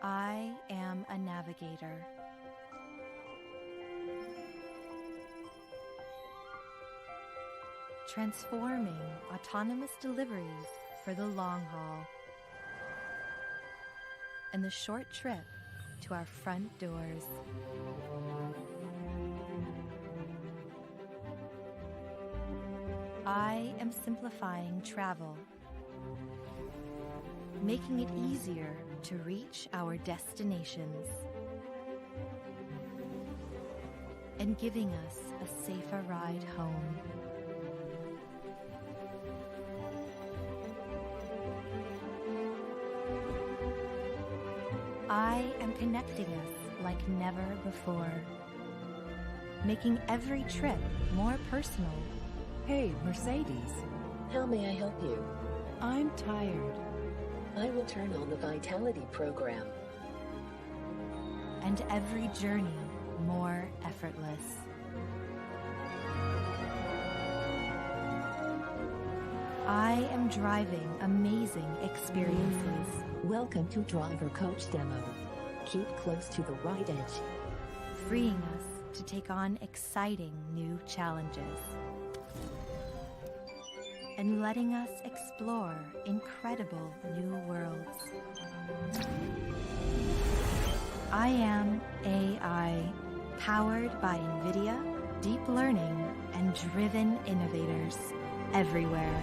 I am a navigator. Transforming autonomous deliveries for the long haul and the short trip to our front doors. I am simplifying travel, making it easier to reach our destinations and giving us a safer ride home. I am connecting us like never before, making every trip more personal. Hey, Mercedes. How may I help you? I'm tired. I will turn on the Vitality program. And every journey more effortless. I am driving amazing experiences. Welcome to Driver Coach Demo. Keep close to the right edge. Freeing us to take on exciting new challenges. And letting us explore incredible new worlds. I am AI, powered by NVIDIA, deep learning, and driven innovators everywhere.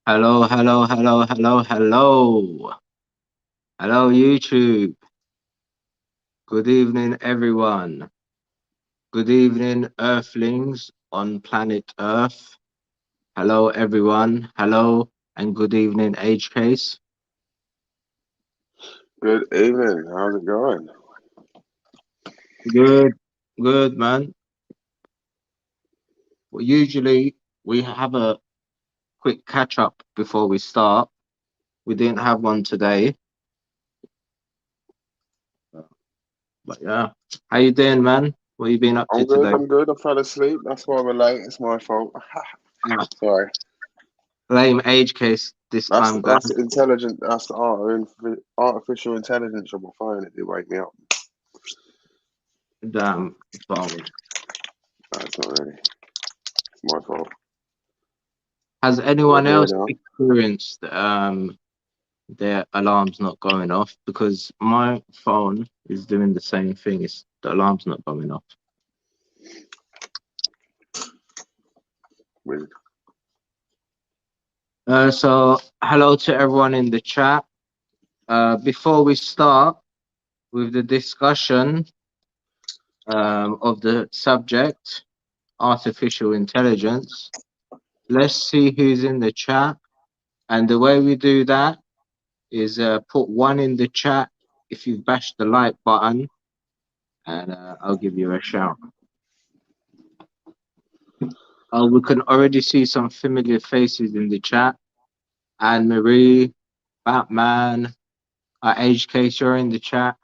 Hello, hello, hello, hello, hello. Hello, YouTube. Good evening, everyone. Good evening, Earthlings on planet Earth. Hello, everyone. Hello, and good evening, Age Case. Good evening. How's it going? Good, good, man. Well, usually we have a quick catch up before we start. We didn't have one today. But yeah, how you doing, man? What you been up to I'm good. today? I'm good. I fell asleep. That's why we're late. It's my fault. Ah, Sorry. Lame Age Case this time, guys. That's intelligent. That's the artificial intelligence on my phone. It did wake me up. Damn, phone. No, it's not really. It's my fault. Has We're anyone here else now. experienced their alarms not going off? Because my phone is doing the same thing. It's the alarm's not going off. Weird. So hello to everyone in the chat. Before we start with the discussion of the subject, artificial intelligence, let's see who's in the chat. And the way we do that is put one in the chat if you've bashed the like button, and I'll give you a shout. We can already see some familiar faces in the chat. Anne Marie, Batman, Age Case, you're in the chat.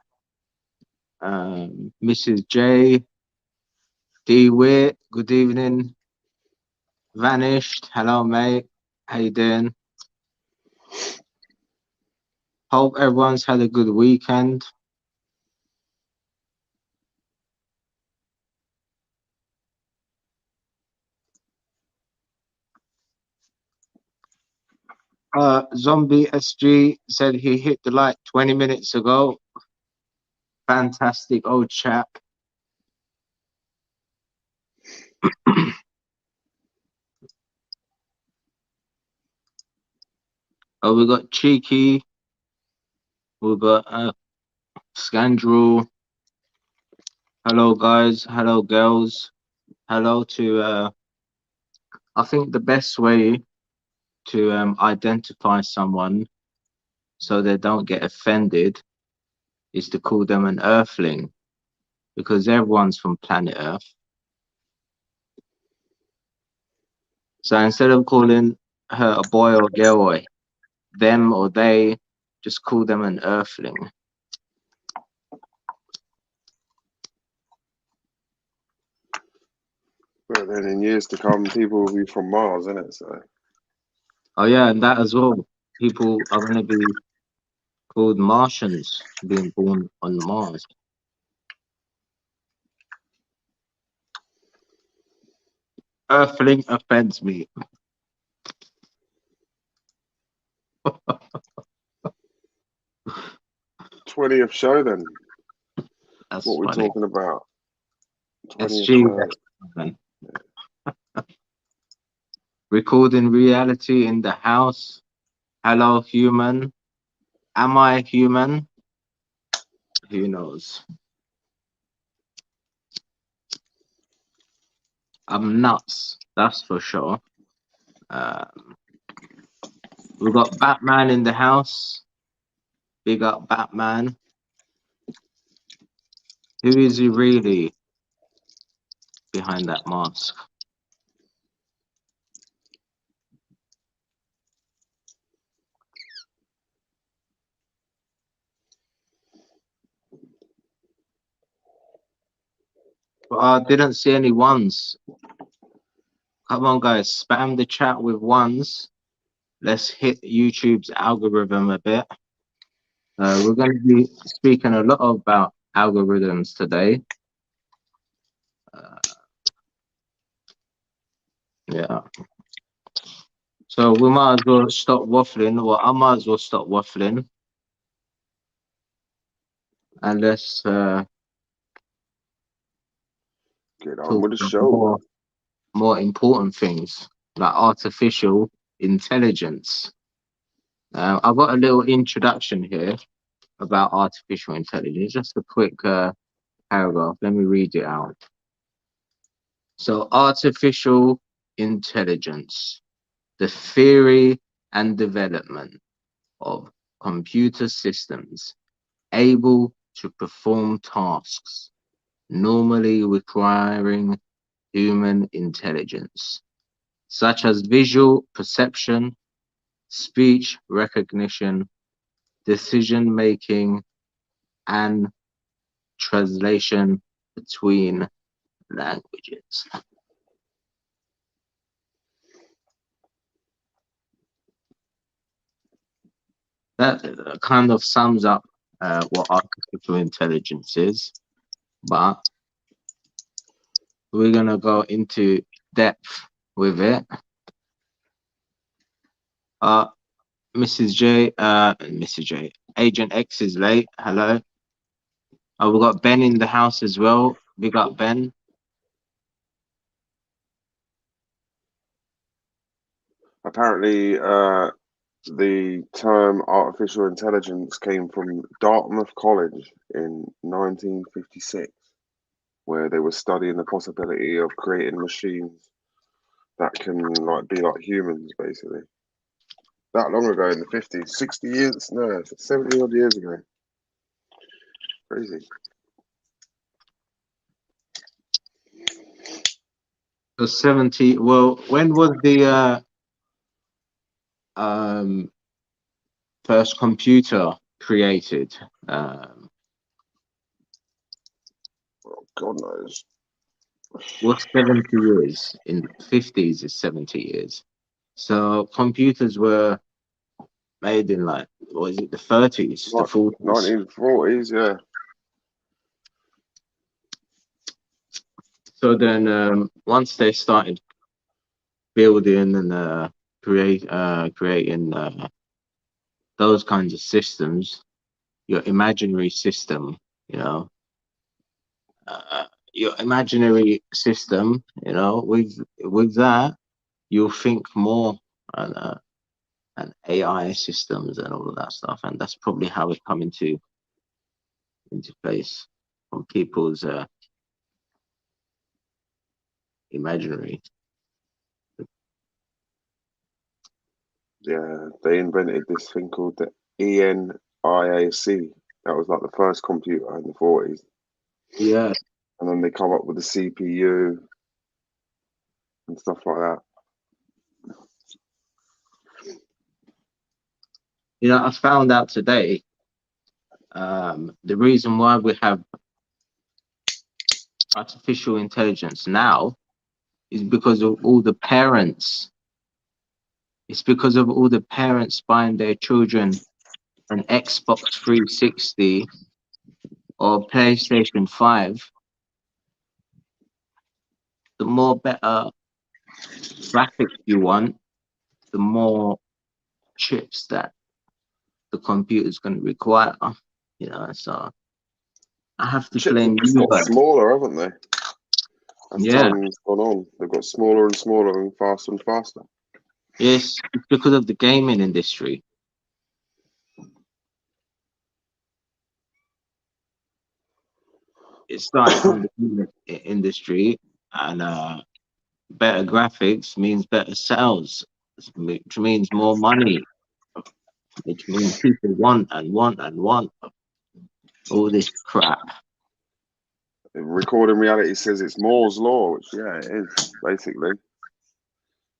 Mrs. J, D Witt, good evening. Vanished, hello mate, how you doing? Hope everyone's had a good weekend. Zombie SG said he hit the like 20 minutes ago. Fantastic old chap. Oh, we got Cheeky. We got Scandrel. Hello guys. Hello girls. Hello to I think the best way to identify someone so they don't get offended is to call them an earthling, because everyone's from planet Earth. So instead of calling her a boy or girl or them or they, just call them an earthling. But then in years to come, people will be from Mars, isn't it? So. Oh yeah, and that as well. People are going to be called Martians, being born on Mars. Earthling offends me. 20th show then. That's what we're funny. talking about. 20th SG, show. Recording reality in the house. Hello, human. Am I human? Who knows? I'm nuts, that's for sure. We've got Batman in the house. Big up Batman. Who is he really behind that mask? But I didn't see any ones. Come on, guys, spam the chat with ones. Let's hit YouTube's algorithm a bit. We're going to be speaking a lot about algorithms today. Yeah. So we might as well stop waffling. Well, I might as well stop waffling. And let's Get on with the show. More important things like artificial intelligence. I've got a little introduction here about artificial intelligence, just a quick paragraph. Let me read it out. So, artificial intelligence, the theory and development of computer systems able to perform tasks normally requiring human intelligence, such as visual perception, speech recognition, decision making, and translation between languages. That kind of sums up what artificial intelligence is, but we're going to go into depth with it. Mrs. J, Agent X is late. Hello. We've got Ben in the house as well. Big up, Ben. Apparently, the term artificial intelligence came from Dartmouth College in 1956, where they were studying the possibility of creating machines that can be like humans, basically. That long ago in the 50s, 60 years, no, 70 odd years ago. Crazy. So 70. Well, when was the first computer created? God knows. What's 70 years? In the 50s is 70 years. So computers were made in like, what is it, the 30s, the 40s? 1940s, yeah. So then once they started building and creating those kinds of systems, your imaginary system, you know, your imaginary system, you know, with that, you'll think more and AI systems and all of that stuff, and that's probably how it come into place from people's imaginary. Yeah, they invented this thing called the ENIAC. That was like the first computer in the 40s. Yeah, And then they come up with the CPU and stuff like that. you know, I found out today the reason why we have artificial intelligence now is because of all the parents. It's because of all the parents buying their children an Xbox 360 or PlayStation 5. The more better graphics you want, the more chips that the computer is going to require. You know, so I have to Chips have blame just you, got but smaller, haven't they? As yeah, time's gone on, they've got smaller and smaller and faster and faster. yes, it's because of the gaming industry. It started from the gaming industry, and better graphics means better sales, which means more money, which means people want and want and want all this crap. Recording reality says it's Moore's law, which yeah, it is basically.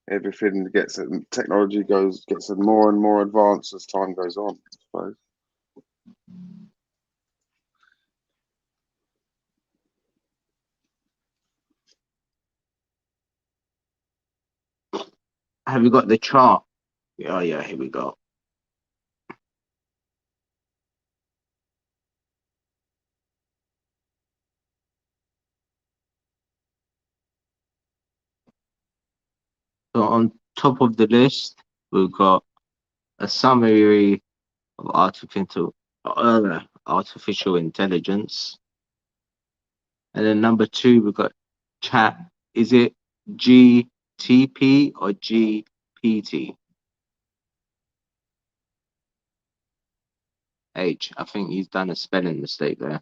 Everything gets technology gets more and more advanced as time goes on, I suppose. Have you got the chart? Oh yeah, here we go. So on top of the list, we've got a summary of artificial intelligence, and then number two we've got chat. Is it GTP or GPT? I think he's done a spelling mistake there.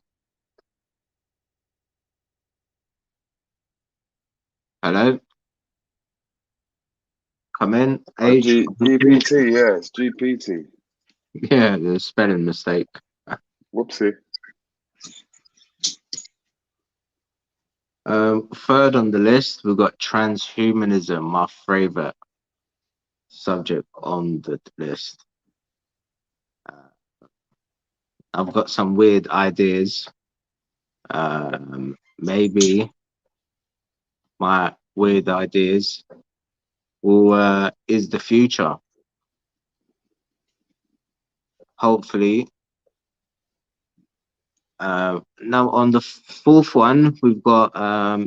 Hello? Come in, H. GPT, yeah, it's GPT. Yeah, the spelling mistake. Whoopsie. Third on the list, we've got transhumanism, my favorite subject on the list. I've got some weird ideas. Maybe my weird ideas will is the future. Hopefully. Now on the fourth one, we've got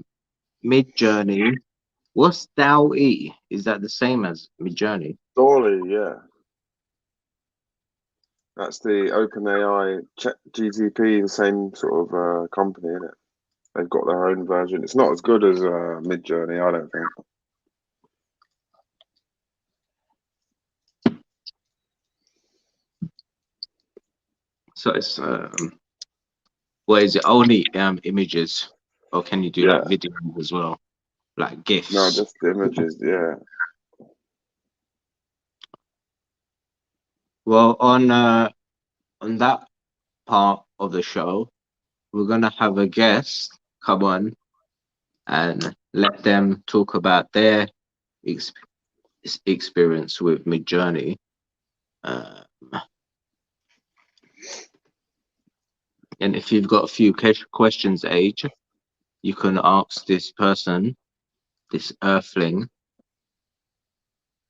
Mid-Journey. What's DAL-E? Is that the same as Mid-Journey? Surely, yeah. That's the OpenAI GTP, the same sort of company, isn't it? They've got their own version. It's not as good as Mid-Journey, I don't think. So it's what is it? Only images, or can you do like videos as well, like GIFs? No, just images. Yeah. Well, on that part of the show, we're gonna have a guest come on and let them talk about their experience with Midjourney. And if you've got a few questions, Age, you can ask this person, this Earthling,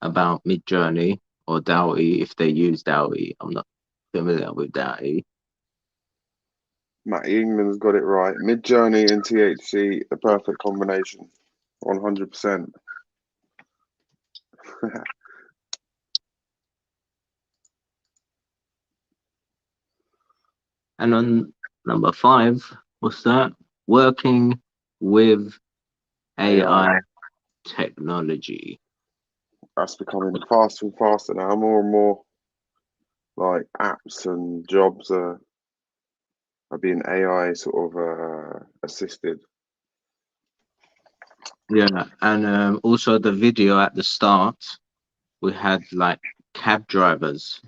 about Midjourney or Dowty if they use Dowty. I'm not familiar with Dowty. Matty England's got it right. Midjourney and THC, the perfect combination. 100%. And on number 5, what's that? Working with AI technology. That's becoming faster and faster now. More and more like apps and jobs are being AI sort of assisted. Yeah, and also the video at the start, we had like cab drivers,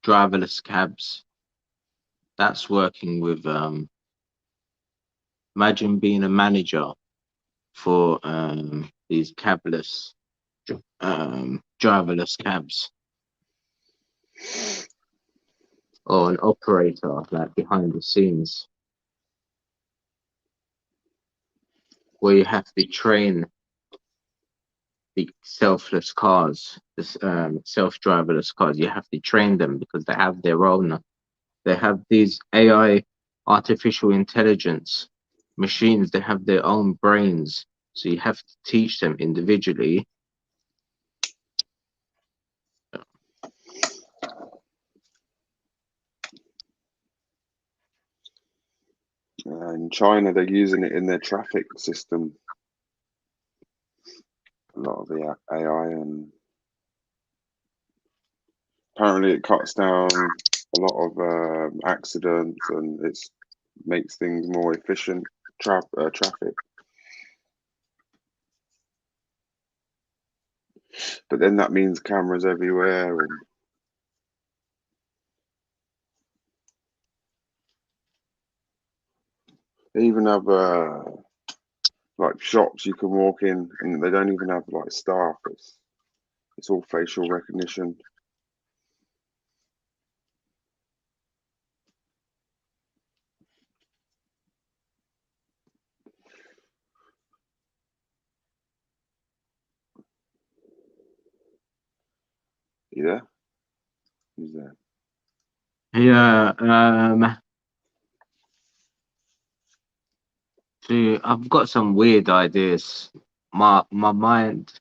driverless cabs. That's working with imagine being a manager for these cabless driverless cabs, or an operator like behind the scenes, where you have to train the selfless cars, this self-driverless cars. You have to train them because they have their own. They have these AI, artificial intelligence machines. They have their own brains, so you have to teach them individually. In China, they're using it in their traffic system. A lot of the AI, and apparently it cuts down a lot of accidents, and it makes things more efficient. Traffic. But then that means cameras everywhere, and they even have like shops you can walk in, and they don't even have like staff. It's all facial recognition. You there? Who's there? Yeah. See, I've got some weird ideas. My mind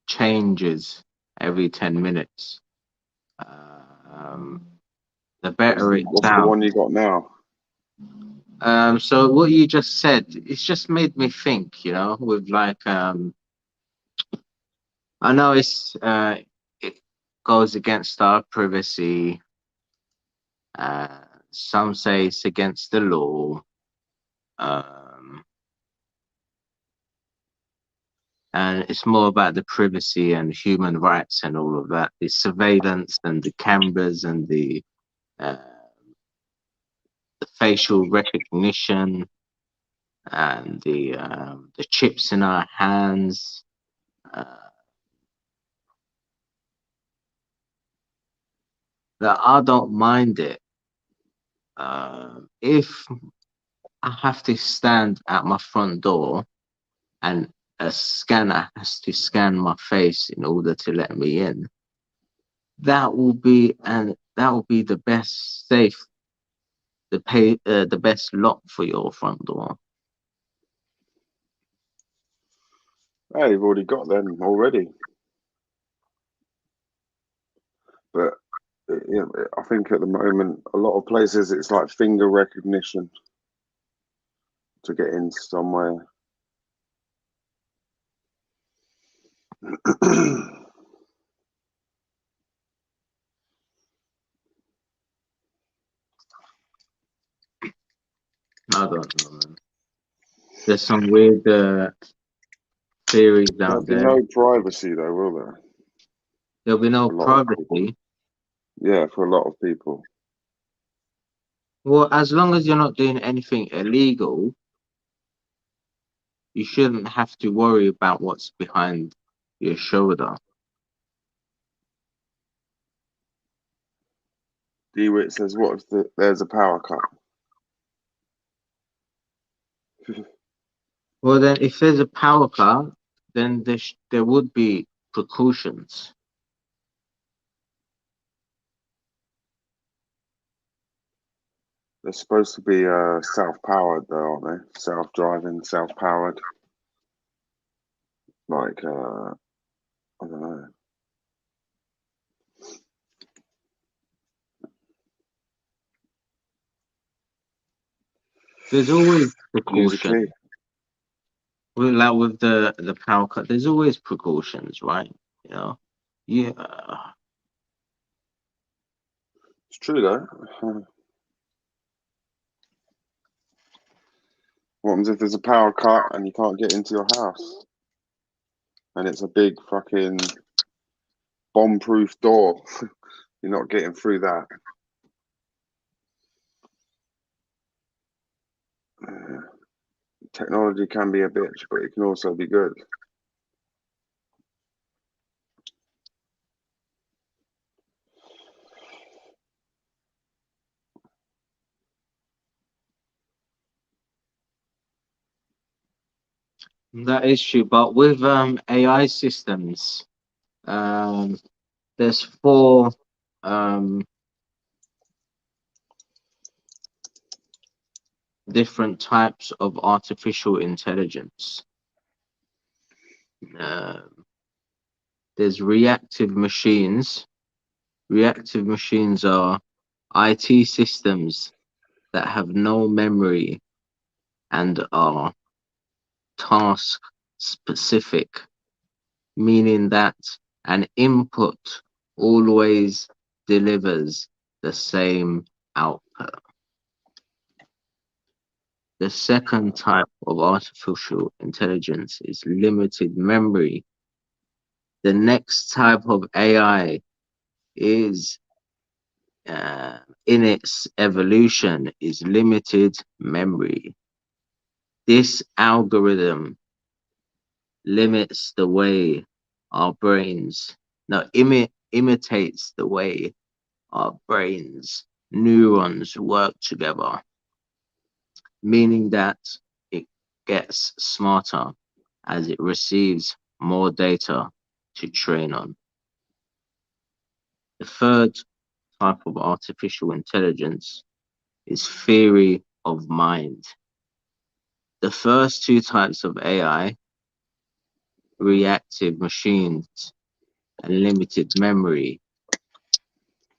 changes every 10 minutes. The better it What's the one sounds. you got now? So what you just said, it's just made me think, with like I know it goes against our privacy. Some say it's against the law. And it's more about the privacy and human rights and all of that. The surveillance and the cameras and the facial recognition and the chips in our hands. That I don't mind it. If I have to stand at my front door and a scanner has to scan my face in order to let me in, that will be the best safe, the best lock for your front door. Hey, you've already got them already. But I think at the moment, a lot of places it's like finger recognition to get in somewhere. I don't know, man. There's some weird theories There'll out be there. no privacy though, will there? There'll be no For a lot of privacy. Yeah, for a lot of people. Well, as long as you're not doing anything illegal, you shouldn't have to worry about what's behind your shoulder. DeWitt says, "What if there's a power cut?" Well, then, if there's a power cut, then there would be precautions. They're supposed to be self-powered, though, aren't they? Self-driving, self-powered. Like, I don't know. There's always Use a precaution. key. Like with the power cut, there's always precautions, right? You know, yeah. It's true, though. What happens if there's a power cut and you can't get into your house? And it's a big fucking bomb-proof door. You're not getting through that. Technology can be a bitch, but it can also be good. That is true, but with AI systems, there's four different types of artificial intelligence. There's reactive machines. Reactive machines are IT systems that have no memory and are task specific, meaning that an input always delivers the same output. The second type of artificial intelligence is limited memory. The next type of AI is in its evolution is limited memory. This algorithm limits the way our brains, no, imitates the way our brains neurons work together, meaning that it gets smarter as it receives more data to train on. The third type of artificial intelligence is theory of mind. The first two types of AI, reactive machines and limited memory,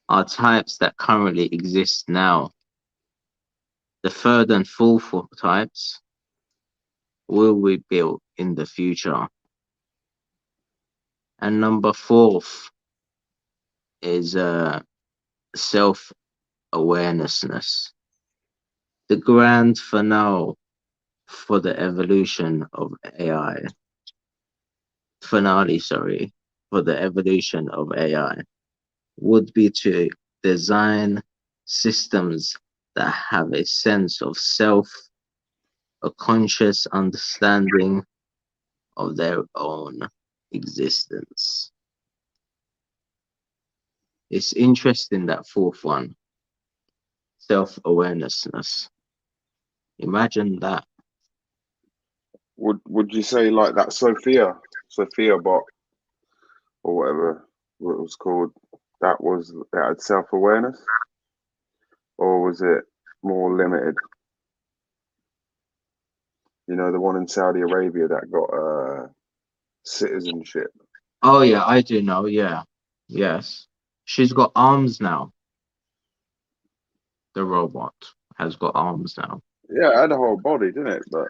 are types that currently exist now. The third and fourth types will be built in the future. And number fourth is self-awarenessness, the grand finale for the evolution of AI. Finale, sorry, for the evolution of AI would be to design systems that have a sense of self, a conscious understanding of their own existence. It's interesting, that fourth one, self-awarenessness. Imagine that. Would you say like that Sophia bot or whatever what it was called? That had self-awareness, or was it more limited? You know, the one in Saudi Arabia that got citizenship. Oh yeah, I do know. Yeah, yes, she's got arms now. The robot has got arms now. Yeah, it had a whole body, didn't it? But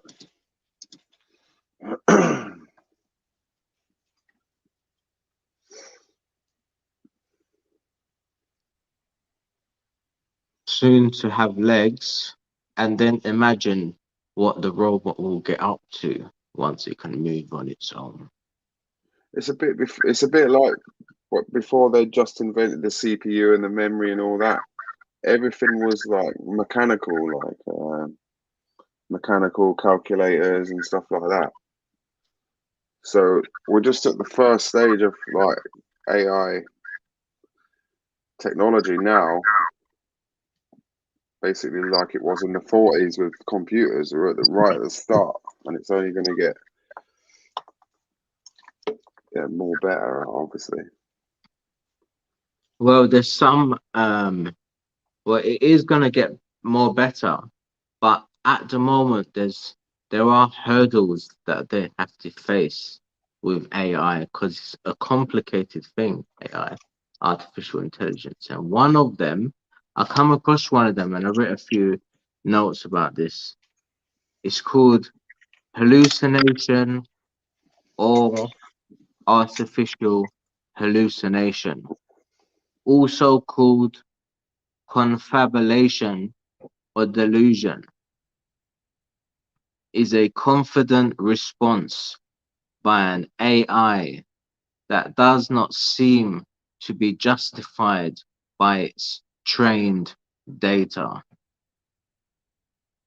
Soon to have legs, and then imagine what the robot will get up to once it can move on its own. it's a bit like what before they just invented the CPU and the memory and all that. Everything was like mechanical, like mechanical calculators and stuff like that. So we're just at the first stage of like AI technology now, basically like it was in the 40s with computers. We're right at the start, and it's only going to get more better, obviously. Well, there's some well, it is gonna get more better, but at the moment there are hurdles that they have to face with AI because it's a complicated thing, AI, artificial intelligence. And one of them, I come across one of them and I wrote a few notes about this. It's called hallucination or artificial hallucination, also called confabulation or delusion, is a confident response by an AI that does not seem to be justified by its trained data.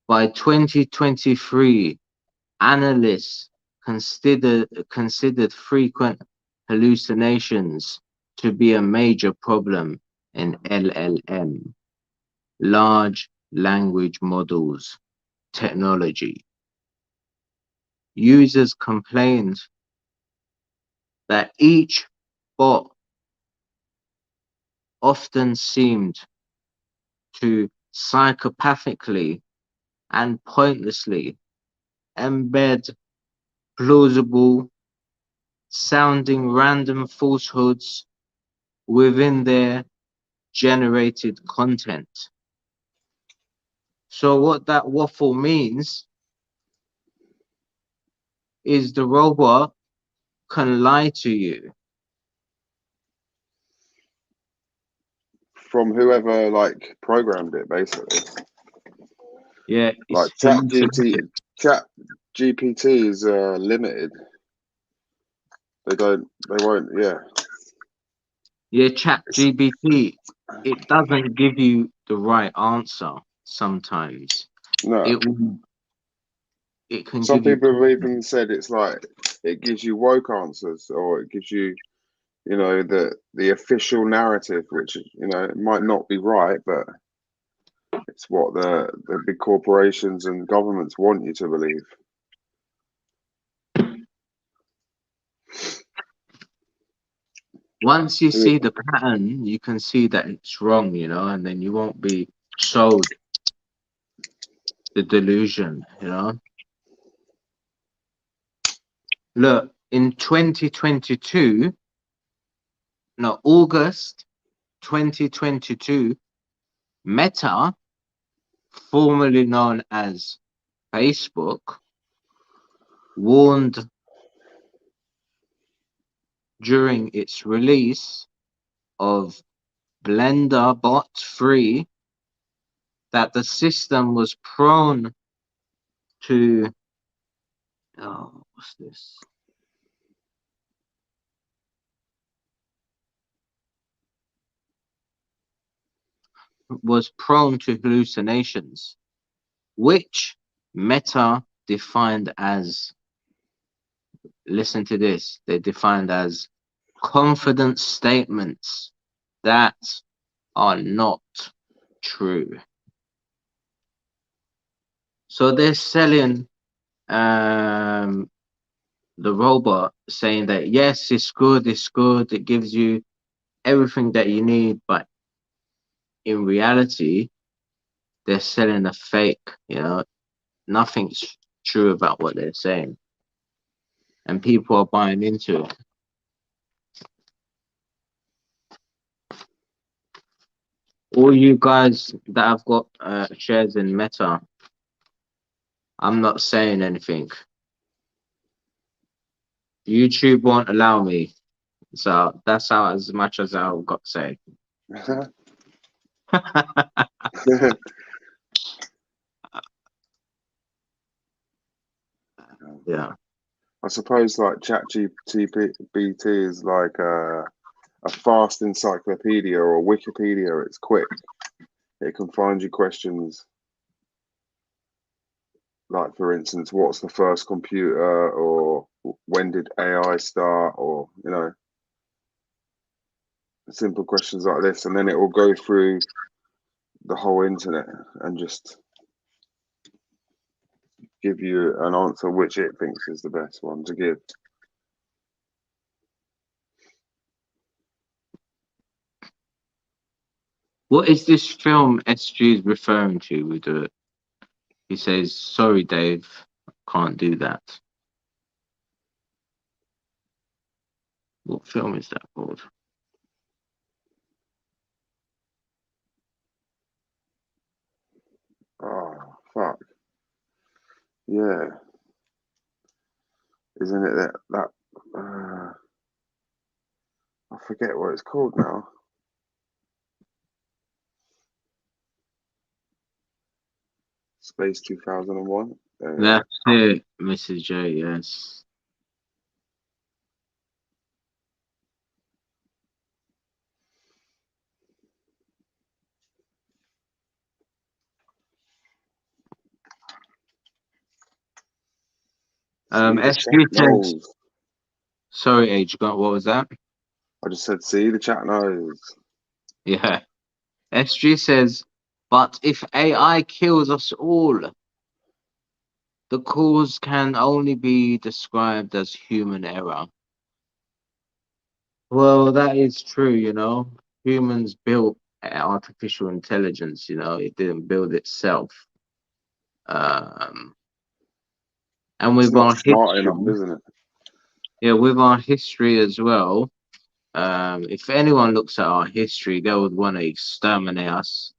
By 2023, analysts considered frequent hallucinations to be a major problem in LLM, large language models technology. Users complained that each bot often seemed to psychopathically and pointlessly embed plausible sounding random falsehoods within their generated content. So what that waffle means is the robot can lie to you. From whoever like programmed it, basically. Yeah, Like it's hallucinated. Chat GPT is limited. They won't. Yeah. Yeah, Chat GBT, it doesn't give you the right answer sometimes. No. It can Some give you people have even said it's like it gives you woke answers, or it gives you, the official narrative, which it might not be right, but it's what the big corporations and governments want you to believe. once you see the pattern, you can see that it's wrong, and then you won't be sold the delusion. Look, in 2022, no, August 2022, Meta, formerly known as Facebook, warned during its release of Blender Bot 3 that the system was prone to what's this? Was prone to hallucinations, which Meta defined as, listen to this, they defined as confident statements that are not true. So they're selling the robot, saying that yes, it's good, it gives you everything that you need, but in reality, they're selling a fake, nothing's true about what they're saying. And people are buying into it. All you guys that have got shares in Meta, I'm not saying anything. YouTube won't allow me. So that's how as much as I've got to say. Yeah. I suppose like ChatGPT is like a fast encyclopedia or Wikipedia. It's quick. It can find you questions like, for instance, what's the first computer, or when did AI start, or simple questions like this, and then it will go through the whole internet and just give you an answer which it thinks is the best one to give. What is this film SG is referring to with the? He says, "Sorry, Dave, can't do that." What film is that called? Oh, fuck. Yeah. Isn't it that I forget what it's called now. Space 2001. That's it, Mrs. J. Yes. SG says, sorry, Age, what was that? I just said, see, the chat knows. Yeah. SG says, but if AI kills us all, the cause can only be described as human error. Well, that is true, you know. Humans built artificial intelligence, you know, it didn't build itself. And with It's not our smart history, enough, isn't it? yeah, with our history as well, if anyone looks at our history, they would want to exterminate us.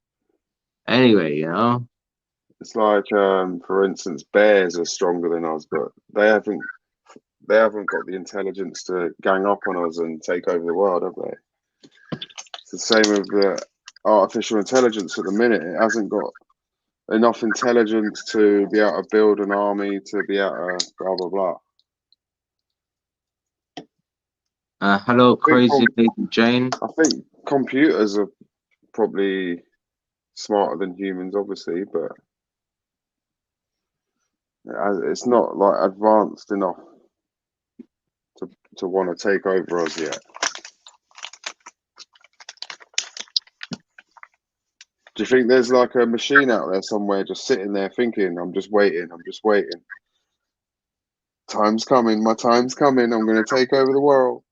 Anyway, you know. It's like, for instance, bears are stronger than us, but they haven't got the intelligence to gang up on us and take over the world, have they? It's the same with the artificial intelligence at the minute. It hasn't got enough intelligence to be able to build an army, to be able to blah blah blah. Hello, crazy lady Jane. I think computers are probably smarter than humans, obviously, but it's not like advanced enough to want to take over us yet. Do you think there's like a machine out there somewhere just sitting there thinking, I'm just waiting, time's coming, my time's coming, I'm going to take over the world?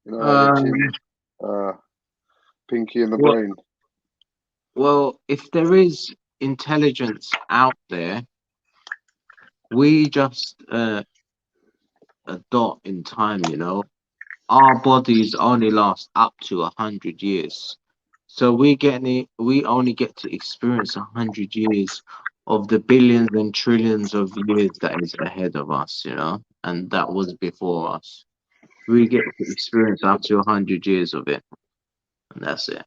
You know, Pinky in the Brain. Well, if there is intelligence out there, we just a dot in time, you know. Our bodies only last up to 100 years, so we only get to experience 100 years of the billions and trillions of years that is ahead of us, you know, and that was before us. We get to experience up to 100 years of it, and that's it.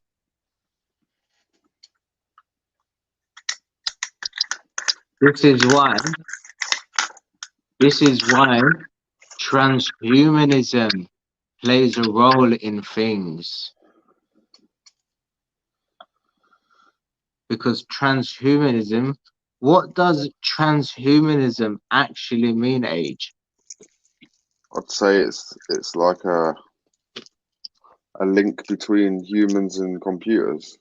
This is why transhumanism plays a role in things. Because transhumanism, what does transhumanism actually mean, Age? I'd say it's like a link between humans and computers.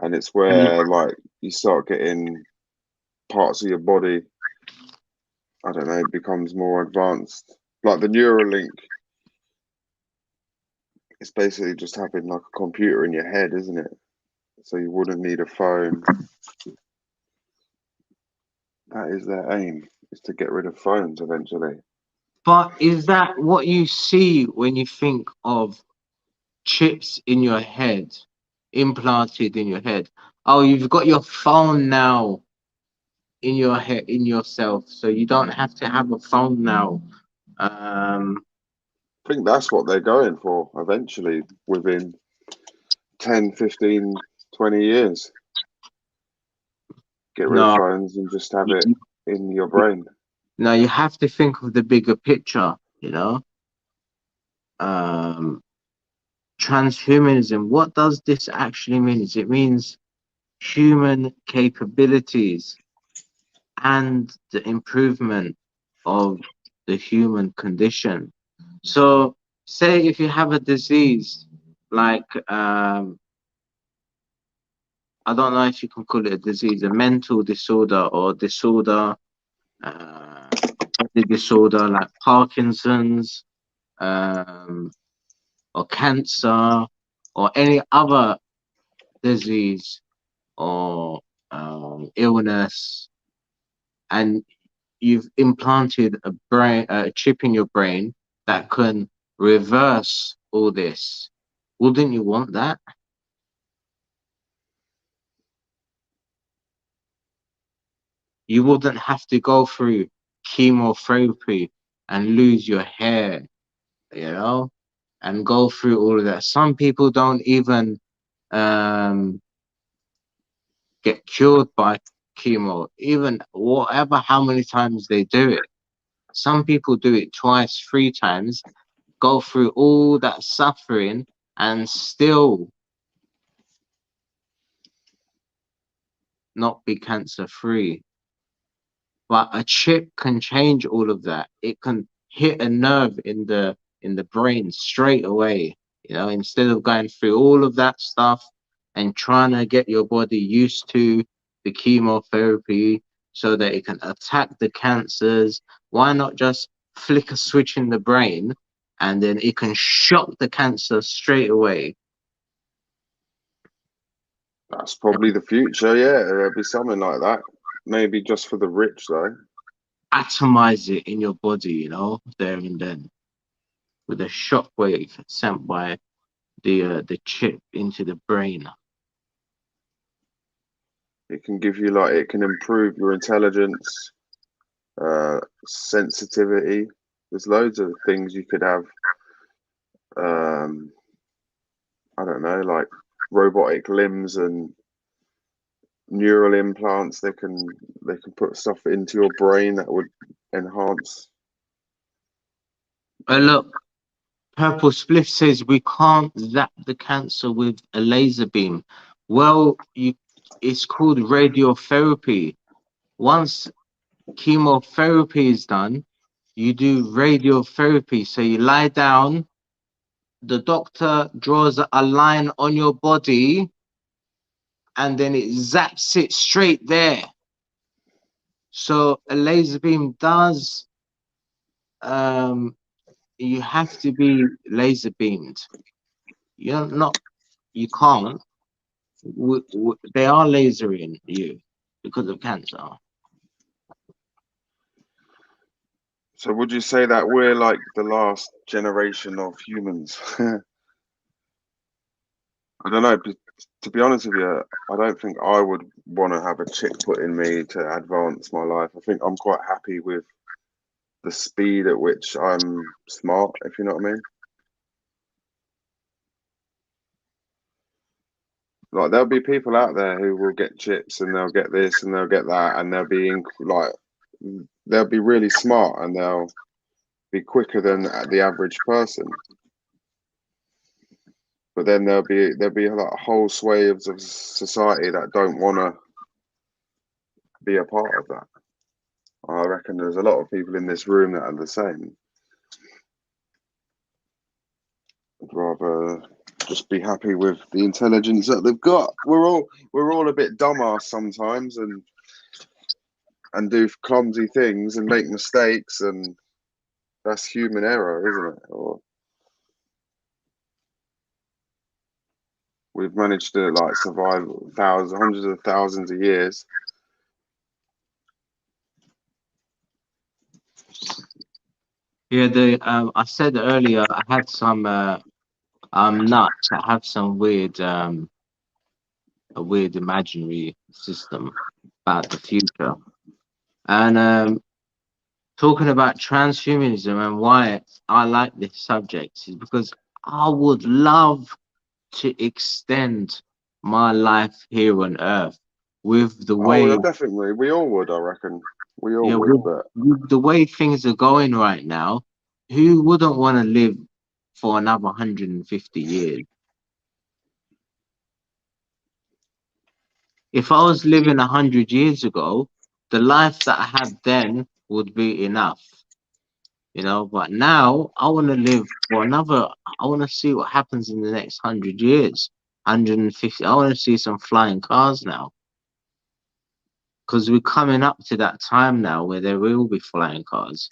And it's where like you start getting parts of your body, I don't know, it becomes more advanced. Like the Neuralink, it's basically just having like a computer in your head, isn't it? So you wouldn't need a phone. That is their aim, is to get rid of phones eventually. But is that what you see when you think of chips in your head, implanted in your head? Oh, you've got your phone now in your head, in yourself, so you don't have to have a phone now. I think that's what they're going for eventually, within 10, 15, 20 years. Get rid of phones and just have it in your brain. Now you have to think of the bigger picture, you know. Transhumanism, what does this actually mean? It means human capabilities and the improvement of the human condition. So say if you have a disease like I don't know if you can call it a disease, a mental disorder or disorder, uh, body disorder like Parkinson's, um, or cancer, or any other disease or illness, and you've implanted a chip in your brain that can reverse all this. Wouldn't you want that? You wouldn't have to go through chemotherapy and lose your hair, you know, and go through all of that. Some people don't even um, get cured by chemo, even whatever, how many times they do it. Some people do it twice, three times, go through all that suffering and still not be cancer free. But a chip can change all of that. It can hit a nerve in the brain straight away. You know, instead of going through all of that stuff and trying to get your body used to the chemotherapy so that it can attack the cancers, why not just flick a switch in the brain and then it can shock the cancer straight away? That's probably the future. Yeah, there'll be something like that. Maybe just for the rich, though. Atomize it in your body, you know, there and then with a shockwave sent by the chip into the brain. It can give you like it can improve your intelligence, sensitivity. There's loads of things you could have. Um, I don't know, like robotic limbs and neural implants. They can put stuff into your brain that would enhance. Look, Purple Spliff says we can't zap the cancer with a laser beam. Well, it's called radiotherapy. Once chemotherapy is done, you do radiotherapy. So you lie down, the doctor draws a line on your body, and then it zaps it straight there. So a laser beam does, you have to be laser beamed. You're not, you can't. They are lasering you because of cancer. So would you say that we're like the last generation of humans? I don't know. To be honest with you, I don't think I would want to have a chip put in me to advance my life. I think I'm quite happy with the speed at which I'm smart, if you know what I mean. Like there'll be people out there who will get chips and they'll get this and they'll get that and they'll be really smart and they'll be quicker than the average person. But then there'll be like whole swathes of society that don't want to be a part of that. I reckon there's a lot of people in this room that are the same. I'd rather just be happy with the intelligence that they've got. We're all a bit dumbass sometimes and do clumsy things and make mistakes, and that's human error, isn't it? Or we've managed to like survive hundreds of thousands of years. Yeah, I said earlier I had some I'm nuts. I have some weird a weird imaginary system about the future. And talking about transhumanism and why I like this subject is because I would love to extend my life here on Earth with the Oh, way, yeah, definitely. We all would, I reckon. We all yeah, would, but with the way things are going right now. Who wouldn't want to live for another 150 years? If I was living 100 years ago, the life that I had then would be enough, you know. But now I want to live for another. I want to see what happens in the next 100 years. 150. I want to see some flying cars now, because we're coming up to that time now where there will be flying cars.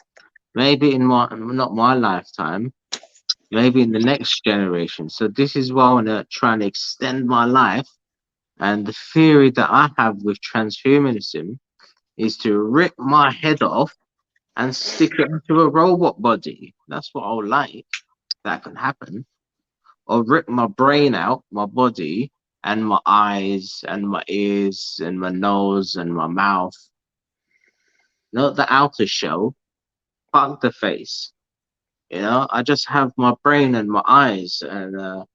Maybe in my not my lifetime, maybe in the next generation. So this is why I want to try and extend my life. And the theory that I have with transhumanism is to rip my head off and stick it into a robot body. That's what I would like. That can happen. Or rip my brain out, my body, and my eyes, and my ears, and my nose, and my mouth. Not the outer shell, fuck the face. You know, I just have my brain and my eyes, and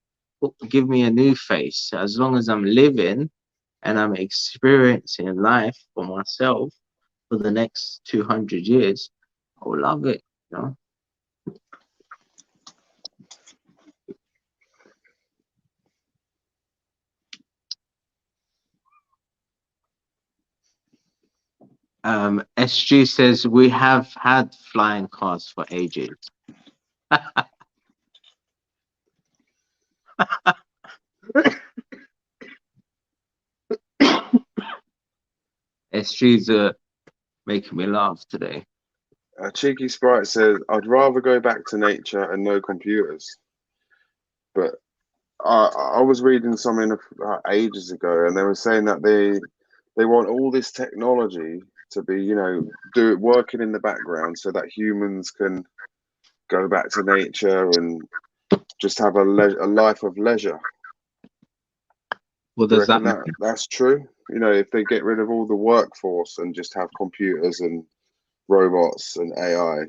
give me a new face. As long as I'm living and I'm experiencing life for myself for the next 200 years, I will love it. You know. SG says we have had flying cars for ages. SG's making me laugh today. Cheeky Sprite says, I'd rather go back to nature and no computers. But I was reading something ages ago, and they were saying that they want all this technology to be, do it working in the background so that humans can go back to nature and just have a life of leisure. What Do you does that reckon mean? that's true? If they get rid of all the workforce and just have computers and robots and AI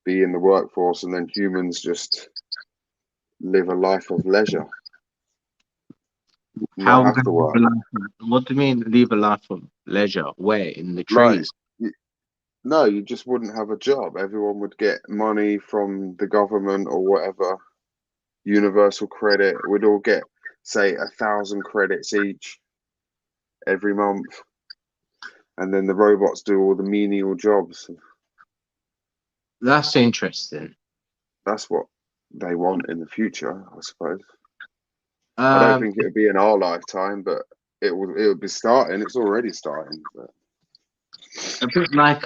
be in the workforce, and then humans just live a life of leisure, How not am I have going to to live work. a life what do you mean leave a life of leisure? Where? In the Like, trees? no, you just wouldn't have a job. Everyone would get money from the government or whatever, universal credit. We'd all get, say, 1,000 credits each every month, and then the robots do all the menial jobs. That's interesting. That's what they want in the future, I suppose. I don't Um, think it would be in our lifetime, but it would be starting. It's already starting. But a bit like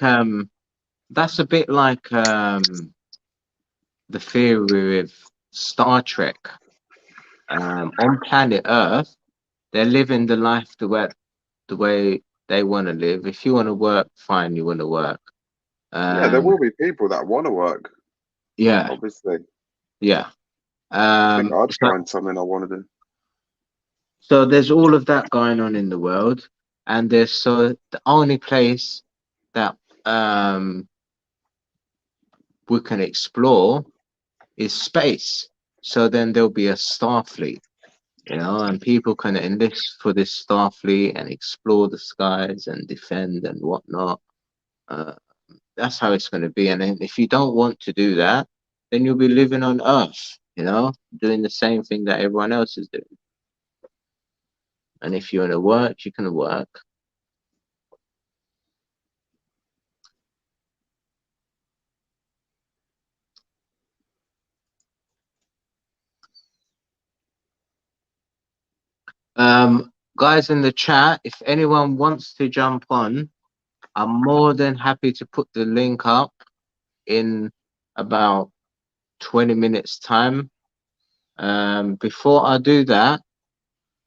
that's a bit like the theory with Star Trek. On planet Earth, they're living the life the way they want to live. If you want to work, fine, you want to work. yeah, there Um, will be people that want to work, yeah, obviously. yeah. I think I'd So, find something I want to do. so there's all of that going on in the world, and the only place that um we can explore is space. So then there'll be a star fleet, and people can enlist for this star fleet and explore the skies and defend and whatnot. Uh, that's how it's going to be. And then if you don't want to do that, then you'll be living on Earth, doing the same thing that everyone else is doing. And if you want to work, you can work. Guys in the chat, if anyone wants to jump on, I'm more than happy to put the link up in about 20 minutes time. Before I do that,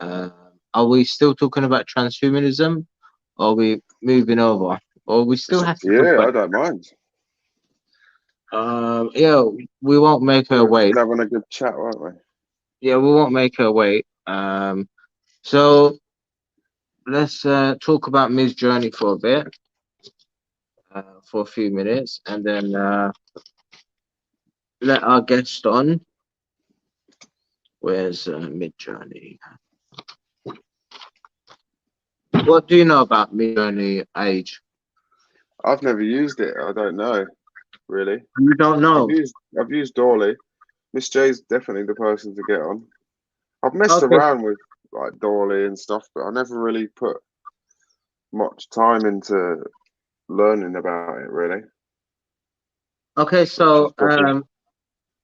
are we still talking about transhumanism, or are we moving over, or we still It's up have to to talk you. about? I don't mind. Yeah, we won't make her We're wait. having a good chat, aren't we? Yeah, we won't make her wait. So let's talk about Ms. Journey for a bit, for a few minutes, and then let our guest on. Where's Mid Journey? What do you know about Mid Journey Age? I've never used it. I don't know, really. You don't I've know. used I've used Dolly. Miss J's definitely the person to get on. I've messed Okay. around with like Dolly and stuff, but I never really put much time into learning about it, really. Okay. Which is So probably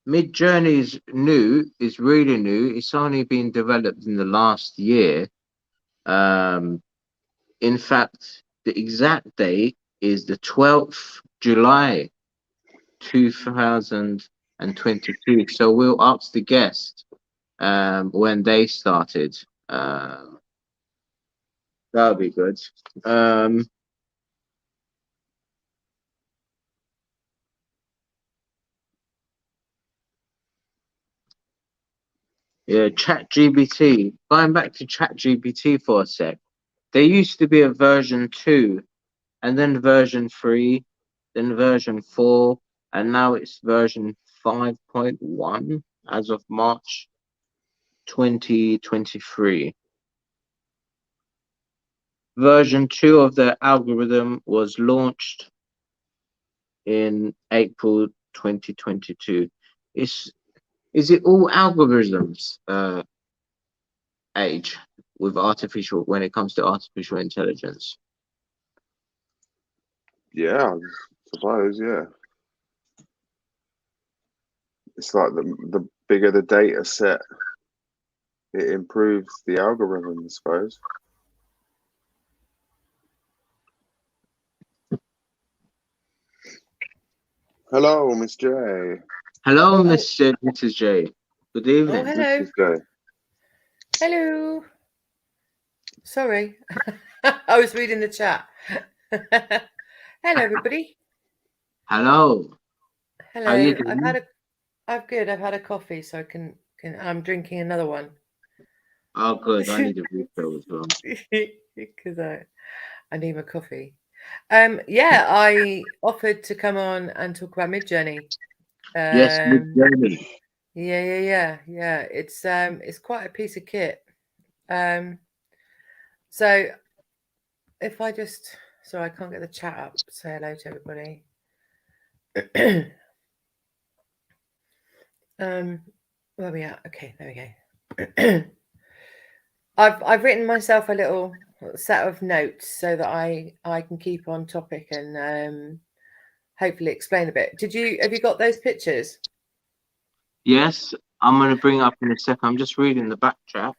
Mid-Journey is new, is really new. It's only been developed in the last year. Um, in fact, the exact date is the 12th July 2022. So we'll ask the guest when they started. That'll be good. Yeah, ChatGPT. Going back to ChatGPT for a sec. There used to be a version 2, and then version 3, then version 4, and now it's version 5.1 as of March 2023. Version 2 of the algorithm was launched in April 2022. Is it all algorithms age with artificial when it comes to artificial intelligence? Yeah, I suppose. Yeah, it's like the bigger the data set, it improves the algorithm, I suppose. Hello, Miss J. Hello, Mrs. J. Good evening. Oh, hello. Mrs. J. Hello. Sorry, I was reading the chat. Hello, everybody. Hello. Hello. How you doing? I've had a coffee, so I'm drinking another one. Oh, good. I need a refill as well. Because I need my coffee. Yeah, I offered to come on and talk about Midjourney. Yes, Mid-Journey. Yeah. It's quite a piece of kit. So if I just, so I can't get the chat up. Say hello to everybody. Where are we at? Okay, there we go. I've written myself a little set of notes so that I can keep on topic and hopefully explain a bit. Have you got those pictures? Yes, I'm gonna bring up in a second. I'm just reading the back chat.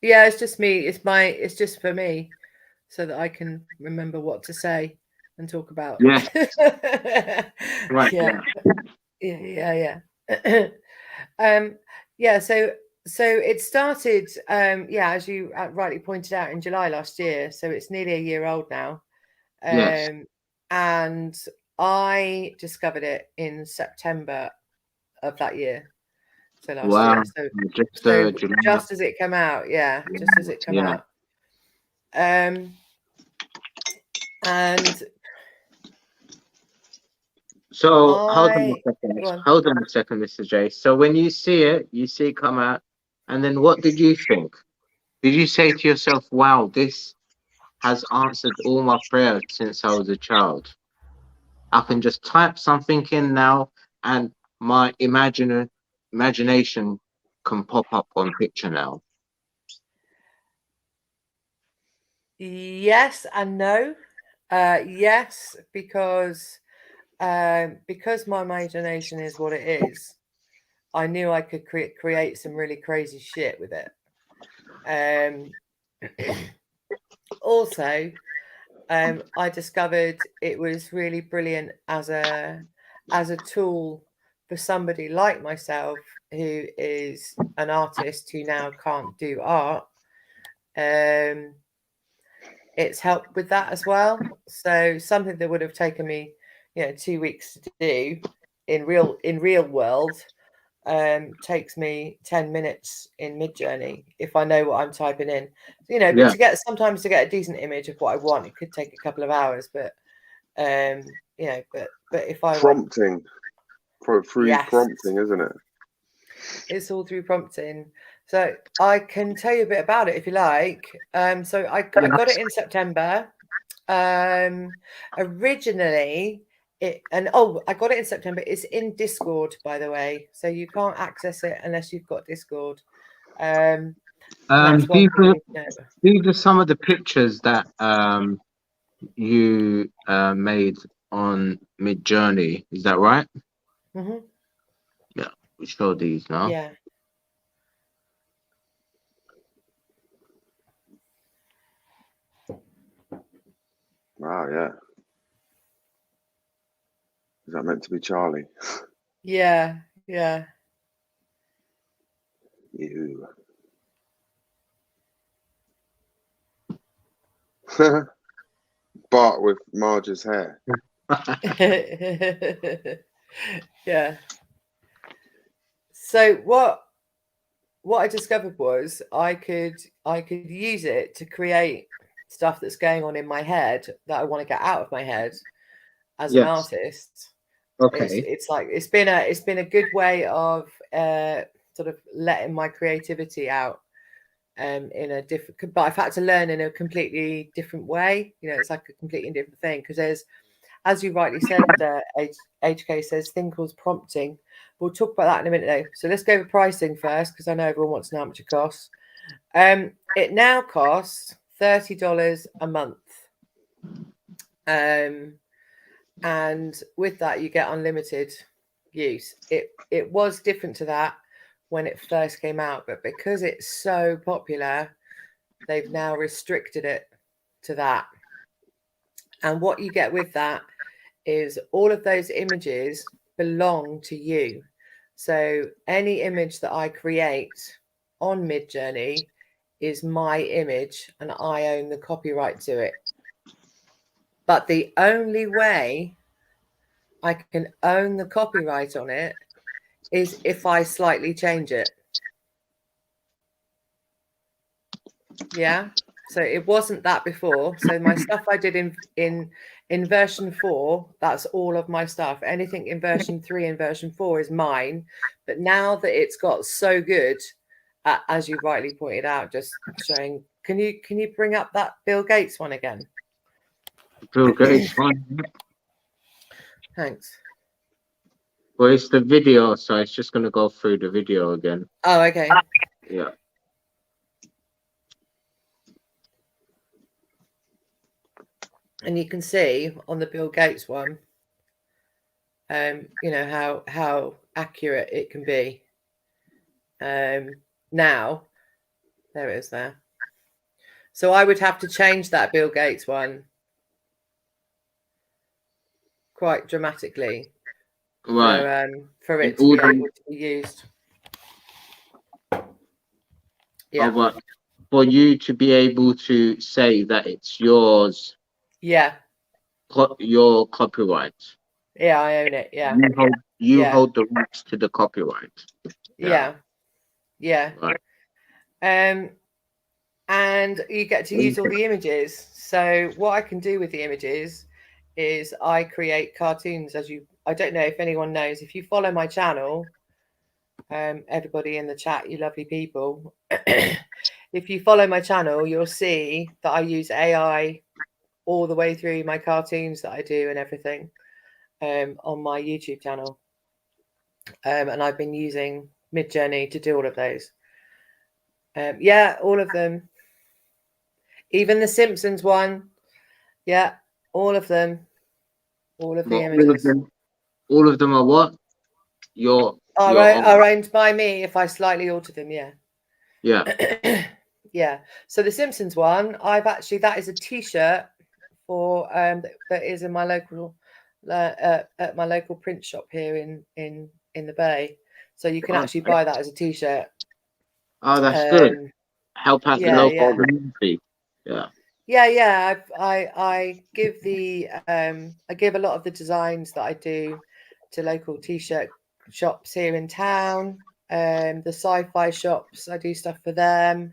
Yeah, it's just me. It's just for me, so that I can remember what to say and talk about. Yes. Right. Yeah. Yeah. Yeah. So it started. Yeah, as you rightly pointed out, in July last year. So it's nearly a year old now. Yes. And I discovered it in September of that year. So last Wow. year. So July. just as it came out, yeah, just as it came out. And so hold on a second, Mr. J. So when you see it come out, and then what did you think? Did you say to yourself, wow, this has answered all my prayers since I was a child? I can just type something in now and my imagination can pop up on picture now. Yes and no. Yes, because my imagination is what it is. I knew I could create some really crazy shit with it. Also, I discovered it was really brilliant as a tool for somebody like myself who is an artist who now can't do art. It's helped with that as well. So something that would have taken me, 2 weeks to do in real world takes me 10 minutes in Midjourney if I know what I'm typing in. But sometimes to get a decent image of what I want, it could take a couple of hours. But but if I prompting through prompting, isn't it? It's all through prompting. So I can tell you a bit about it if you like. So I got it in September. Originally, I got it in September. It's in Discord, by the way, so you can't access it unless you've got Discord. These are some of the pictures that you made on Midjourney. Is that right? Mm-hmm. show these now. Yeah. Wow, yeah. Is that meant to be Charlie? Yeah. Yeah. You. Bart with Marge's hair. Yeah. So what I discovered was I could use it to create stuff that's going on in my head that I want to get out of my head as an Yes. artist. Okay. It's like it's been a good way of sort of letting my creativity out in a different, but I've had to learn in a completely different way. You know, it's like a completely different thing because there's, as you rightly said, HK says thing called prompting. We'll talk about that in a minute though. So let's go over pricing first because I know everyone wants to know how much it costs. It now costs $30 a month. And with that you get unlimited use. It was different to that when it first came out, but because it's so popular, they've now restricted it to that. And what you get with that is all of those images belong to you. So any image that I create on Midjourney is my image and I own the copyright to it. But the only way I can own the copyright on it is if I slightly change it. Yeah. So it wasn't that before. So my stuff I did in version 4, that's all of my stuff. Anything in version 3 and version 4 is mine. But now that it's got so good, as you rightly pointed out, just showing, can you bring up that Bill Gates one again? Bill Gates one. Thanks. Well, it's the video, so it's just going to go through the video again. Oh, okay. Yeah. And you can see on the Bill Gates one, you know, how accurate it can be. Now, there it is there. So I would have to change that Bill Gates one quite dramatically Right. for it to be able to be used. Yeah. Oh, but for you to be able to say that it's yours, Yeah. Your copyright. Yeah, I own it. Yeah. You hold the rights to the copyright. Yeah. Yeah. Right. And you get to use all the images. So what I can do with the images is I create cartoons. I don't know if anyone knows, if you follow my channel, everybody in the chat, you lovely people, if you follow my channel, you'll see that I use AI all the way through my cartoons that I do and everything on my YouTube channel. And I've been using Midjourney to do all of those. Yeah, all of them. Even the Simpsons one. Yeah, all of them. All of the images. All of them are what? Are owned by me if I slightly alter them, yeah. Yeah. Yeah. So the Simpsons one, that is a t-shirt for that is in my local at my local print shop here in the Bay. So you can actually buy that as a t-shirt. Oh, that's good. Help out the local community. Yeah. Yeah. I give I give a lot of the designs that I do to local t-shirt shops here in town. The sci-fi shops, I do stuff for them.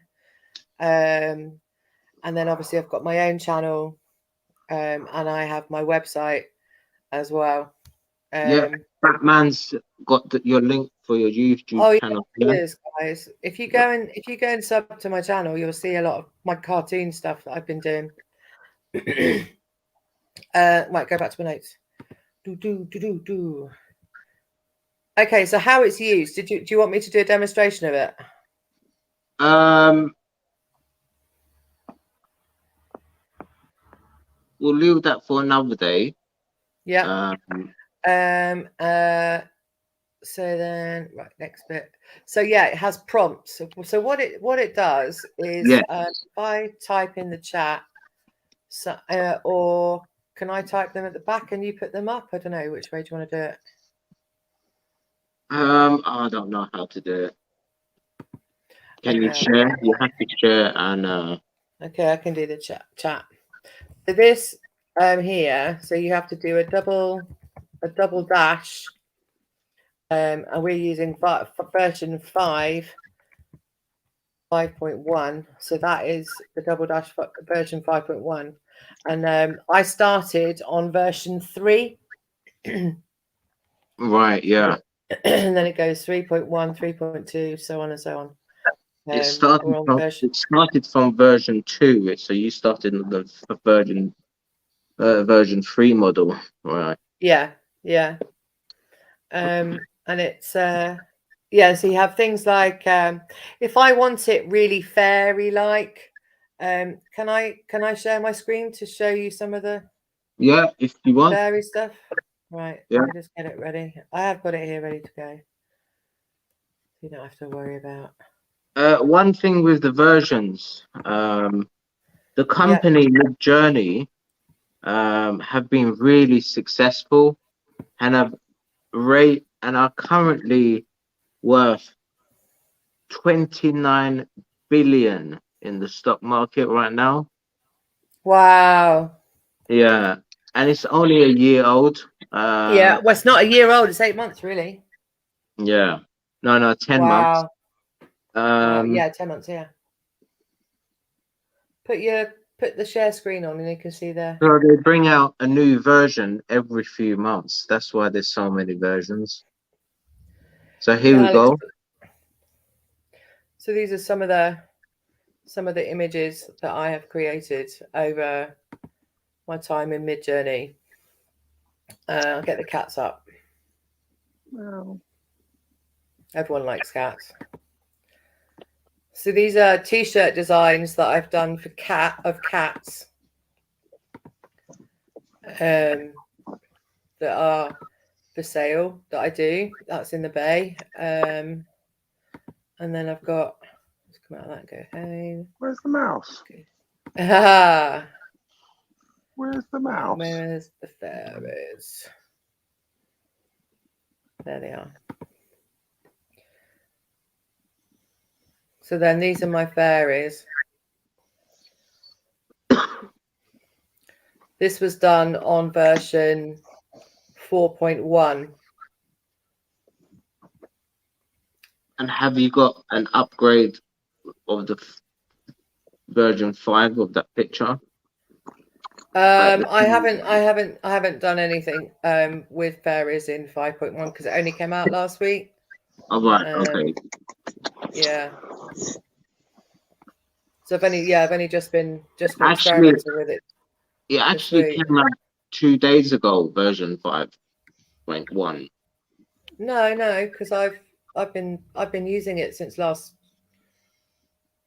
And then obviously I've got my own channel, and I have my website as well. Yeah, Batman's got your link for your YouTube channel. Yes, guys. If you go and sub to my channel, you'll see a lot of my cartoon stuff that I've been doing. Right, go back to my notes. Okay, so how it's used? Do you want me to do a demonstration of it? We'll leave that for another day. Yeah. So then, right, next bit. So yeah, it has prompts. So what it does is, Yeah. if I type in the chat, so, or can I type them at the back and you put them up? I don't know, which way do you want to do it? I don't know how to do it. Can you share? You have to share and okay, I can do the chat. So this here, so you have to do a double dash, and we're using version 5.1. So that is the double dash version 5.1, and I started on version 3. right, yeah. And then it goes 3.1, 3.2, so on and so on. It started from version 2, so you started on the version 3 model, right? Yeah. And it's so you have things like, if I want it really fairy like, can I share my screen to show you some of the if you want. fairy stuff? Right, Yeah. let me just get it ready. I have got it here ready to go. You don't have to worry about. One thing with the versions, the company Midjourney have been really successful and are currently worth 29 billion in the stock market right now. Wow. Yeah, and it's only a year old. Yeah, well, it's not a year old, it's 8 months really. Yeah. No, 10 months. Yeah, 10 months, yeah. Put the share screen on and you can see there. So they bring out a new version every few months. That's why there's so many versions. So here we go. So these are some of the images that I have created over my time in Midjourney. I'll get the cats up. Wow. Everyone likes cats. So these are t-shirt designs that I've done for cats that are for sale that I do. That's in the bay. And then I've got, let's come out of that and go home. Where's the mouse? Ah, Where's the mouse? where's the fairies? There they are. So then these are my fairies. This was done on version 4.1. And have you got an upgrade of the version 5 of that picture? I haven't done anything with fairies in 5.1 because it only came out last week. Oh, right, okay. Yeah. So I've only just been experimenting with it. It actually came out 2 days ago, version 5.1. No, because I've been using it since last.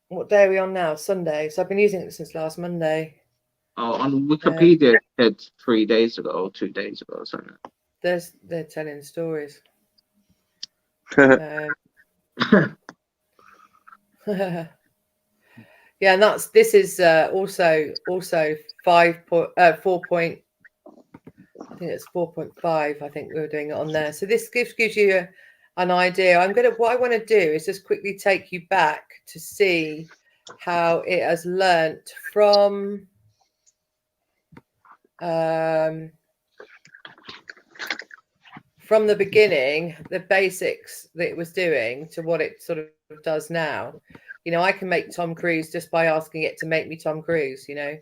What day are we on now? Sunday. So I've been using it since last Monday. Oh, on Wikipedia it said 3 days ago or 2 days ago or something. They're telling stories. Yeah, and this is also 4 point. I think it's 4.5. I think we were doing it on there. So this gives you an idea. What I want to do is just quickly take you back to see how it has learnt from the beginning, the basics that it was doing to what it sort of does now. You know, I can make Tom Cruise just by asking it to make me Tom Cruise, you know.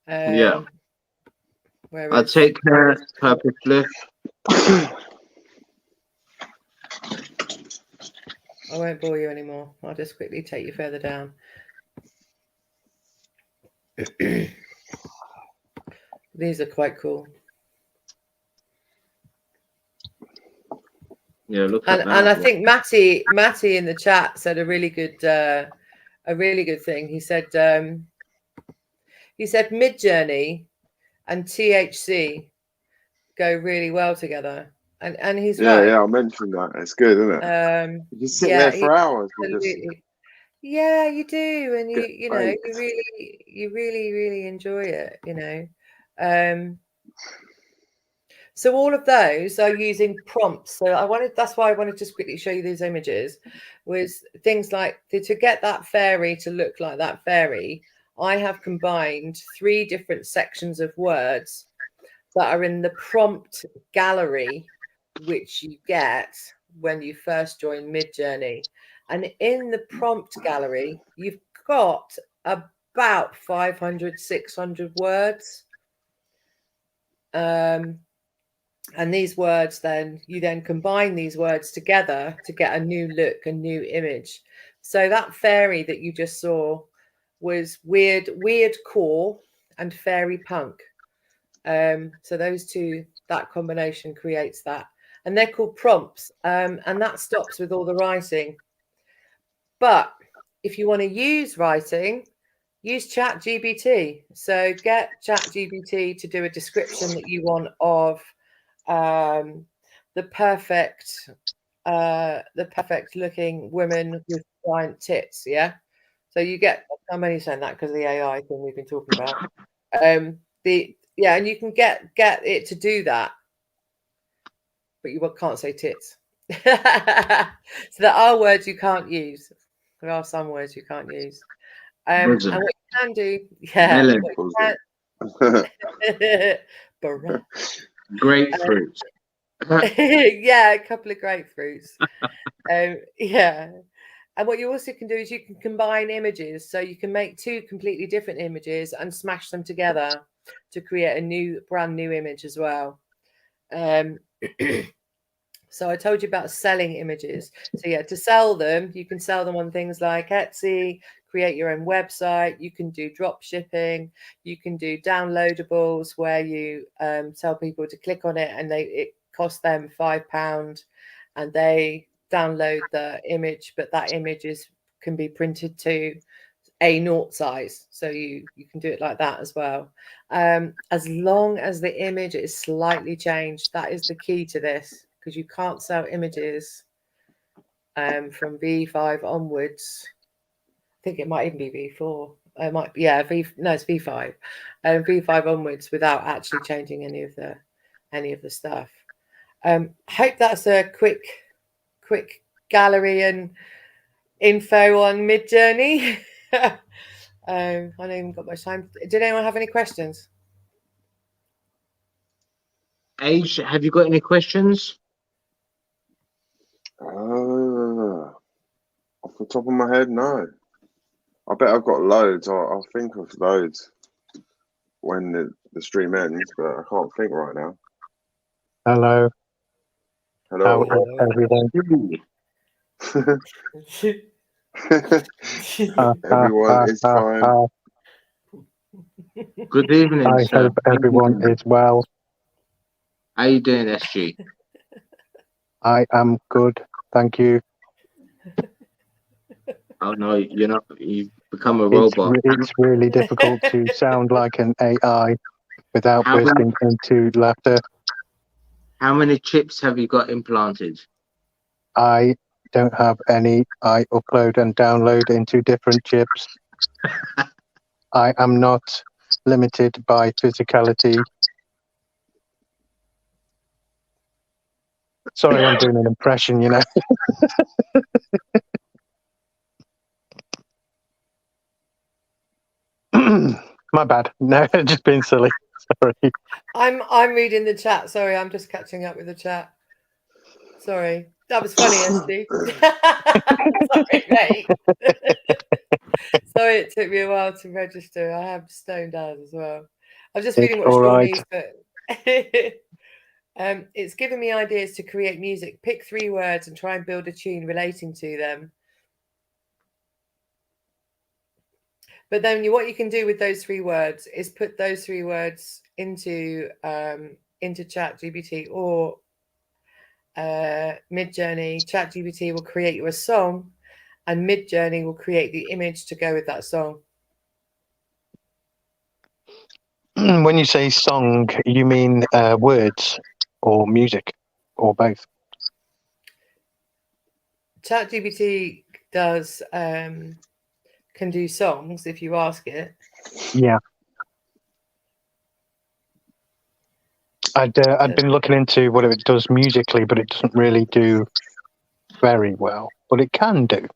Yeah. Whereas, I'll take her purposely. I won't bore you anymore. I'll just quickly take you further down. These are quite cool. Yeah, look at that. And I think Matty in the chat said a really good thing. He said Midjourney and THC go really well together. and he's Yeah, right. yeah, I mentioned that. It's good, isn't it? You just sit there for hours and just Absolutely. Yeah, you do, and get you know, baked. you really enjoy it, you know. So all of those are using prompts. So that's why I wanted to just quickly show you these images, was things like to get that fairy to look like that fairy, I have combined 3 different sections of words that are in the prompt gallery, which you get when you first join Midjourney. And in the prompt gallery, you've got about 500, 600 words. And these words, then you then combine these words together to get a new look, a new image. So that fairy that you just saw was weird core and fairy punk. So those two, that combination creates that, and they're called prompts. And that stops with all the writing. But if you want to use writing, use ChatGPT. So get ChatGPT to do a description that you want of the perfect looking woman with giant tits. Yeah. So you get, I'm only saying that because of the AI thing we've been talking about. And you can get it to do that, but you can't say tits. So there are words you can't use. There are some words you can't use. And what you can do, Grapefruit. yeah, a couple of grapefruits. Yeah. And what you also can do is you can combine images. So you can make 2 completely different images and smash them together to create a brand new image as well. So I told you about selling images. So yeah, to sell them, you can sell them on things like Etsy, create your own website. You can do drop shipping. You can do downloadables where you tell people to click on it and it costs them £5 and they download the image, but that image can be printed to A0 size. So you can do it like that as well. As long as the image is slightly changed, that is the key to this, because you can't sell images from V5 onwards. I think it might even be V4. It might be, it's V5. V5 onwards without actually changing any of the stuff. Hope that's a quick gallery and info on Midjourney. I don't even got much time. Did anyone have any questions? Age, have you got any questions? Off the top of my head, no. I bet I've got loads. I'll think of loads when the stream ends, but I can't think right now. Hello. Hello. How everyone? Everyone is fine. Good evening, I sir. hope everyone is well. How you doing, SG? I am good, thank you. Oh no, you're not. You've become a robot. It's really difficult to sound like an AI without bursting into laughter. How many chips have you got implanted? I don't have any. I upload and download into different chips. I am not limited by physicality. Sorry, I'm doing an impression, you know. My bad. No, just being silly. Sorry. I'm reading the chat. Sorry, I'm just catching up with the chat. Sorry. That was funny, SD. Sorry, mate. Sorry, it took me a while to register. I have stoned out as well. I was just reading what Sean needs, but it's giving me ideas to create music. Pick 3 words and try and build a tune relating to them. But then what you can do with those 3 words is put those 3 words into ChatGPT or Midjourney. ChatGPT will create you a song, and Midjourney will create the image to go with that song. When you say song, you mean words or music? or both? ChatGPT does can do songs if you ask it. Yeah. I'd been looking into what it does musically, but it doesn't really do very well. But it can do.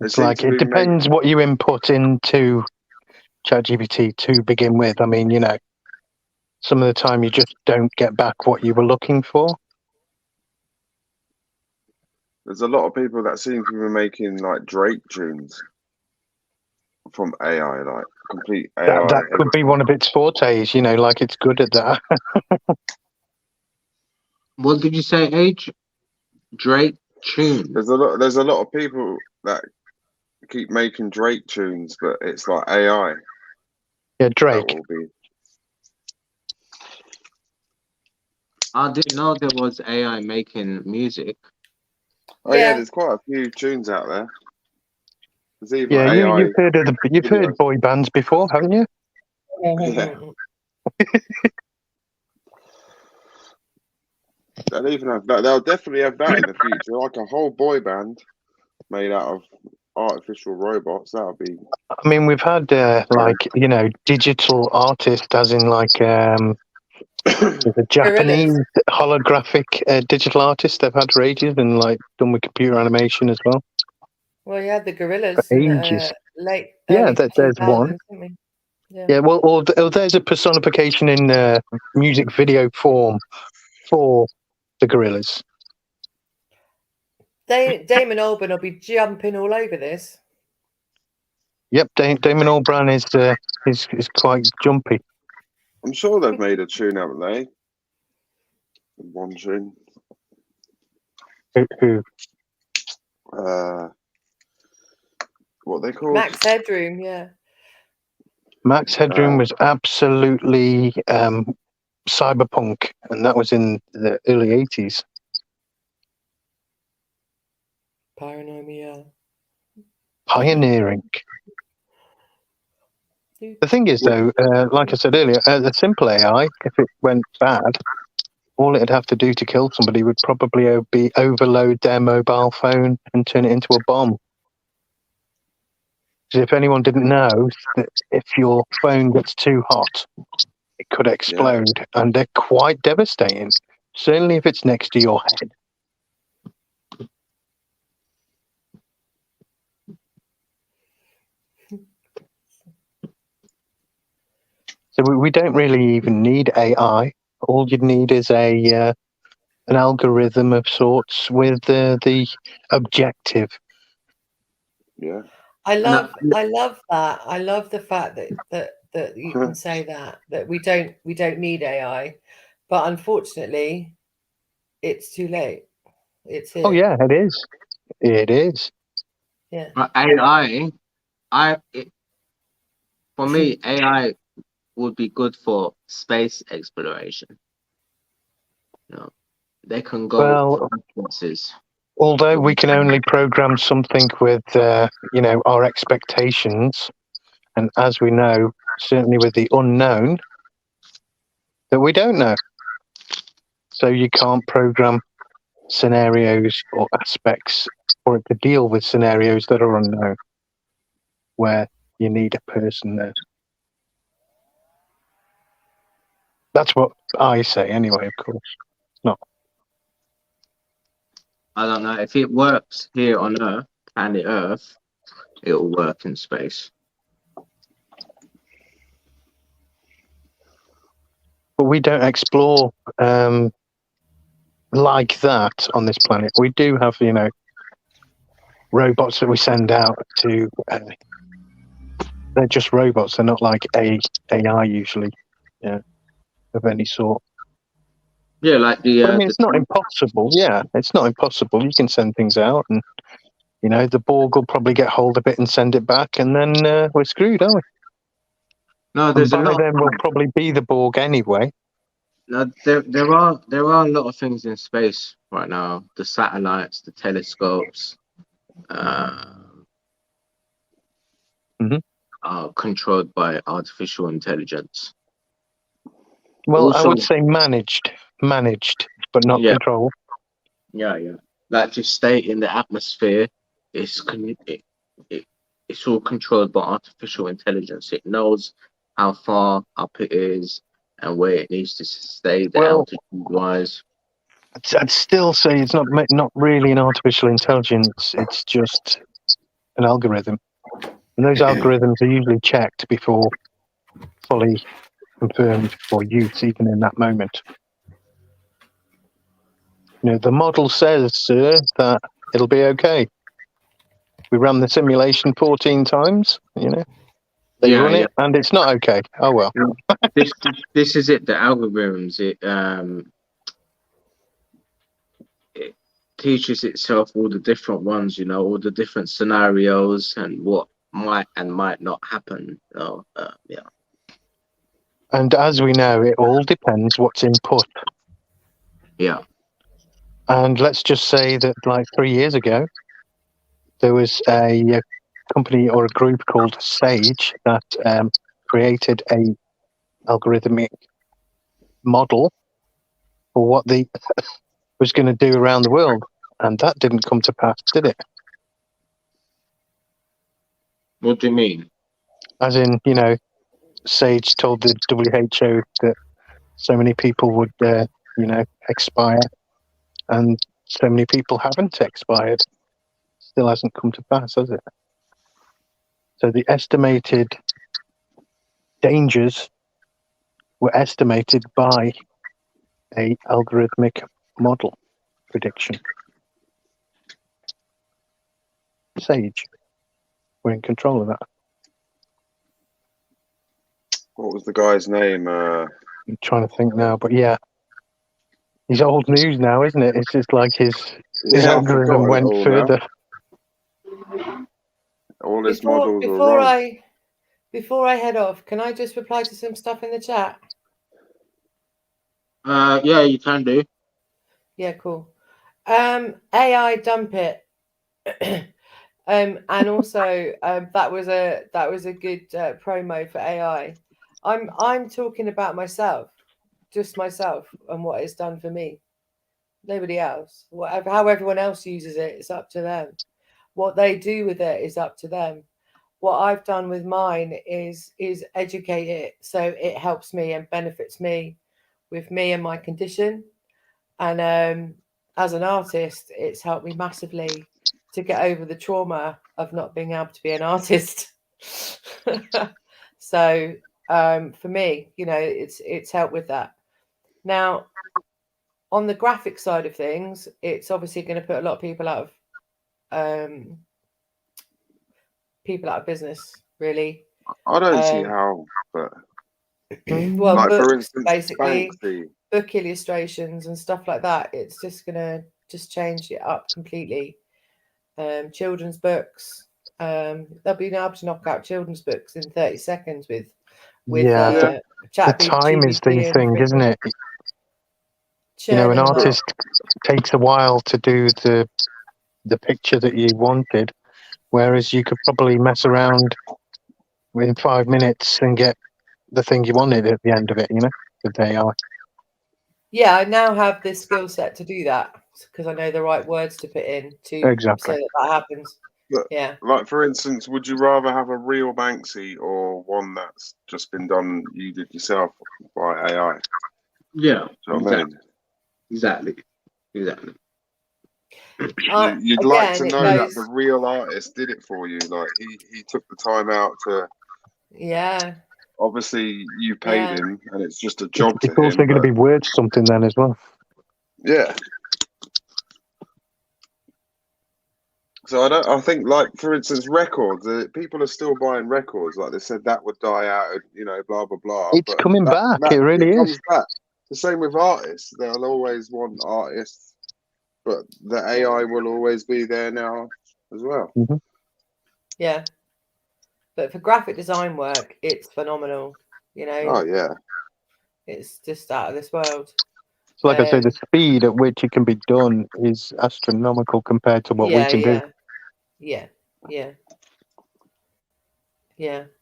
It's like it depends what you input into ChatGPT to begin with. I mean, some of the time you just don't get back what you were looking for. There's a lot of people that seem to be making like Drake tunes from AI, like complete AI. That could be one of its fortes, like it's good at that. What did you say, Age? Drake tune. There's a lot of people that keep making Drake tunes, but it's like AI. Yeah, Drake. I didn't know there was AI making music. Oh yeah, there's quite a few tunes out there. There's even AI. You've heard boy bands before, haven't you? Yeah. They'll even have that. They'll definitely have that in the future, like a whole boy band made out of artificial robots. That would be. I mean, we've had digital artists, as in like the Japanese holographic digital artists they've had for ages, and like done with computer animation as well. Well, you had the Gorillas for in ages. late. Yeah, there's one. Yeah, well, there's a personification in music video form for the Gorillas. Damon Albarn will be jumping all over this. Yep, Damon Albarn is quite jumpy. I'm sure they've made a tune, haven't they? One tune. Who? What they called? Max Headroom, yeah. Max Headroom was absolutely cyberpunk, and that was in the early 80s. Pioneering. The thing is, though, like I said earlier, the simple AI, if it went bad, all it'd have to do to kill somebody would probably be overload their mobile phone and turn it into a bomb. Because if anyone didn't know, that if your phone gets too hot, it could explode, and they're quite devastating. Certainly if it's next to your head. So we don't really even need AI. All you'd need is an algorithm of sorts with the objective. Yeah. I love that. I love the fact that you can say that we don't need AI, but unfortunately, it's too late. It's here. Oh yeah, it is. It is. Yeah. AI, for me, AI would be good for space exploration. They can go places. Although we can only program something with our expectations, and as we know, certainly with the unknown, that we don't know. So you can't program scenarios or aspects for it to deal with scenarios that are unknown, where you need a person there. That's what I say anyway, of course. It's not. I don't know. If it works here on Earth, planet Earth, it'll work in space. But we don't explore like that on this planet. We do have, robots that we send out to. They're just robots. They're not like AI usually, of any sort. Yeah, like the. But, I mean, it's not impossible. Yeah, it's not impossible. You can send things out, and the Borg will probably get hold of it and send it back, and then we're screwed, aren't we? No, there's a lot. By then we'll probably be the Borg anyway. No, there are a lot of things in space right now. The satellites, the telescopes, are controlled by artificial intelligence. Well, I Also, would say managed, but not yeah, controlled. yeah. Like to stay in the atmosphere, it, it's all controlled by artificial intelligence. It knows how far up it is and where it needs to stay, the Well, altitude wise. I'd still say it's not really an artificial intelligence. It's just an algorithm, and those algorithms are usually checked before fully confirmed for use, even in that moment. The model says, sir, that it'll be okay. We ran the simulation 14 times. They Yeah, run yeah. it, and it's not okay. Oh well. This is it. The algorithms. It teaches itself all the different ones. All the different scenarios and what might and might not happen. So, yeah. And as we know, it all depends what's input. Yeah. And let's just say that, like 3 years ago, there was a company or a group called Sage that created a algorithmic model for what they was going to do around the world, and that didn't come to pass, did it? What do you mean? As in, Sage told the WHO that so many people would, expire, and so many people haven't expired. Still hasn't come to pass, has it? So the estimated dangers were estimated by a algorithmic model prediction. Sage, we're in control of that. What was the guy's name? I'm trying to think now, but yeah, he's old news now, isn't it? It's just like his Yeah, I've algorithm forgotten it went all further. now. All his Before models were before wrong. I head off, can I just reply to some stuff in the chat? Yeah, you can do. Yeah, cool. AI dump it. And also that was a good promo for AI. I'm talking about myself, just myself, and what it's done for me. Nobody else. Whatever, how everyone else uses it, it's up to them. What they do with it is up to them. What I've done with mine is educate it so it helps me and benefits me with me and my condition. And as an artist, it's helped me massively to get over the trauma of not being able to be an artist. So for me, it's helped with that. Now, on the graphic side of things, it's obviously going to put a lot of people out of business, really. I don't see how, but Well, like for books, instance, basically, Banksy. book illustrations and stuff like that. It's just going to just change it up completely. Children's books, they'll be able to knock out children's books in 30 seconds with The time is the thing, isn't it? An artist takes a while to do the picture that you wanted, whereas you could probably mess around within 5 minutes and get the thing you wanted at the end of it, with AI. Yeah, I now have this skill set to do that because I know the right words to put in Exactly. so that happens. But, yeah. Like for instance, would you rather have a real Banksy or one that's just been done, you did yourself by AI? Yeah, Exactly. You'd again, like to know that the real artist did it for you. Like he took the time out to. Yeah. Obviously, you paid him, and it's just a job to him. It's also going to be worth something then as well. Yeah. So I think, like for instance, records. People are still buying records. Like they said, that would die out. Blah blah blah. It's coming back. It really is. Comes back. The same with artists. They'll always want artists, but the AI will always be there now as well. Mm-hmm. Yeah. But for graphic design work, it's phenomenal. Oh yeah. It's just out of this world. So like I say, the speed at which it can be done is astronomical compared to what we can do. Yeah.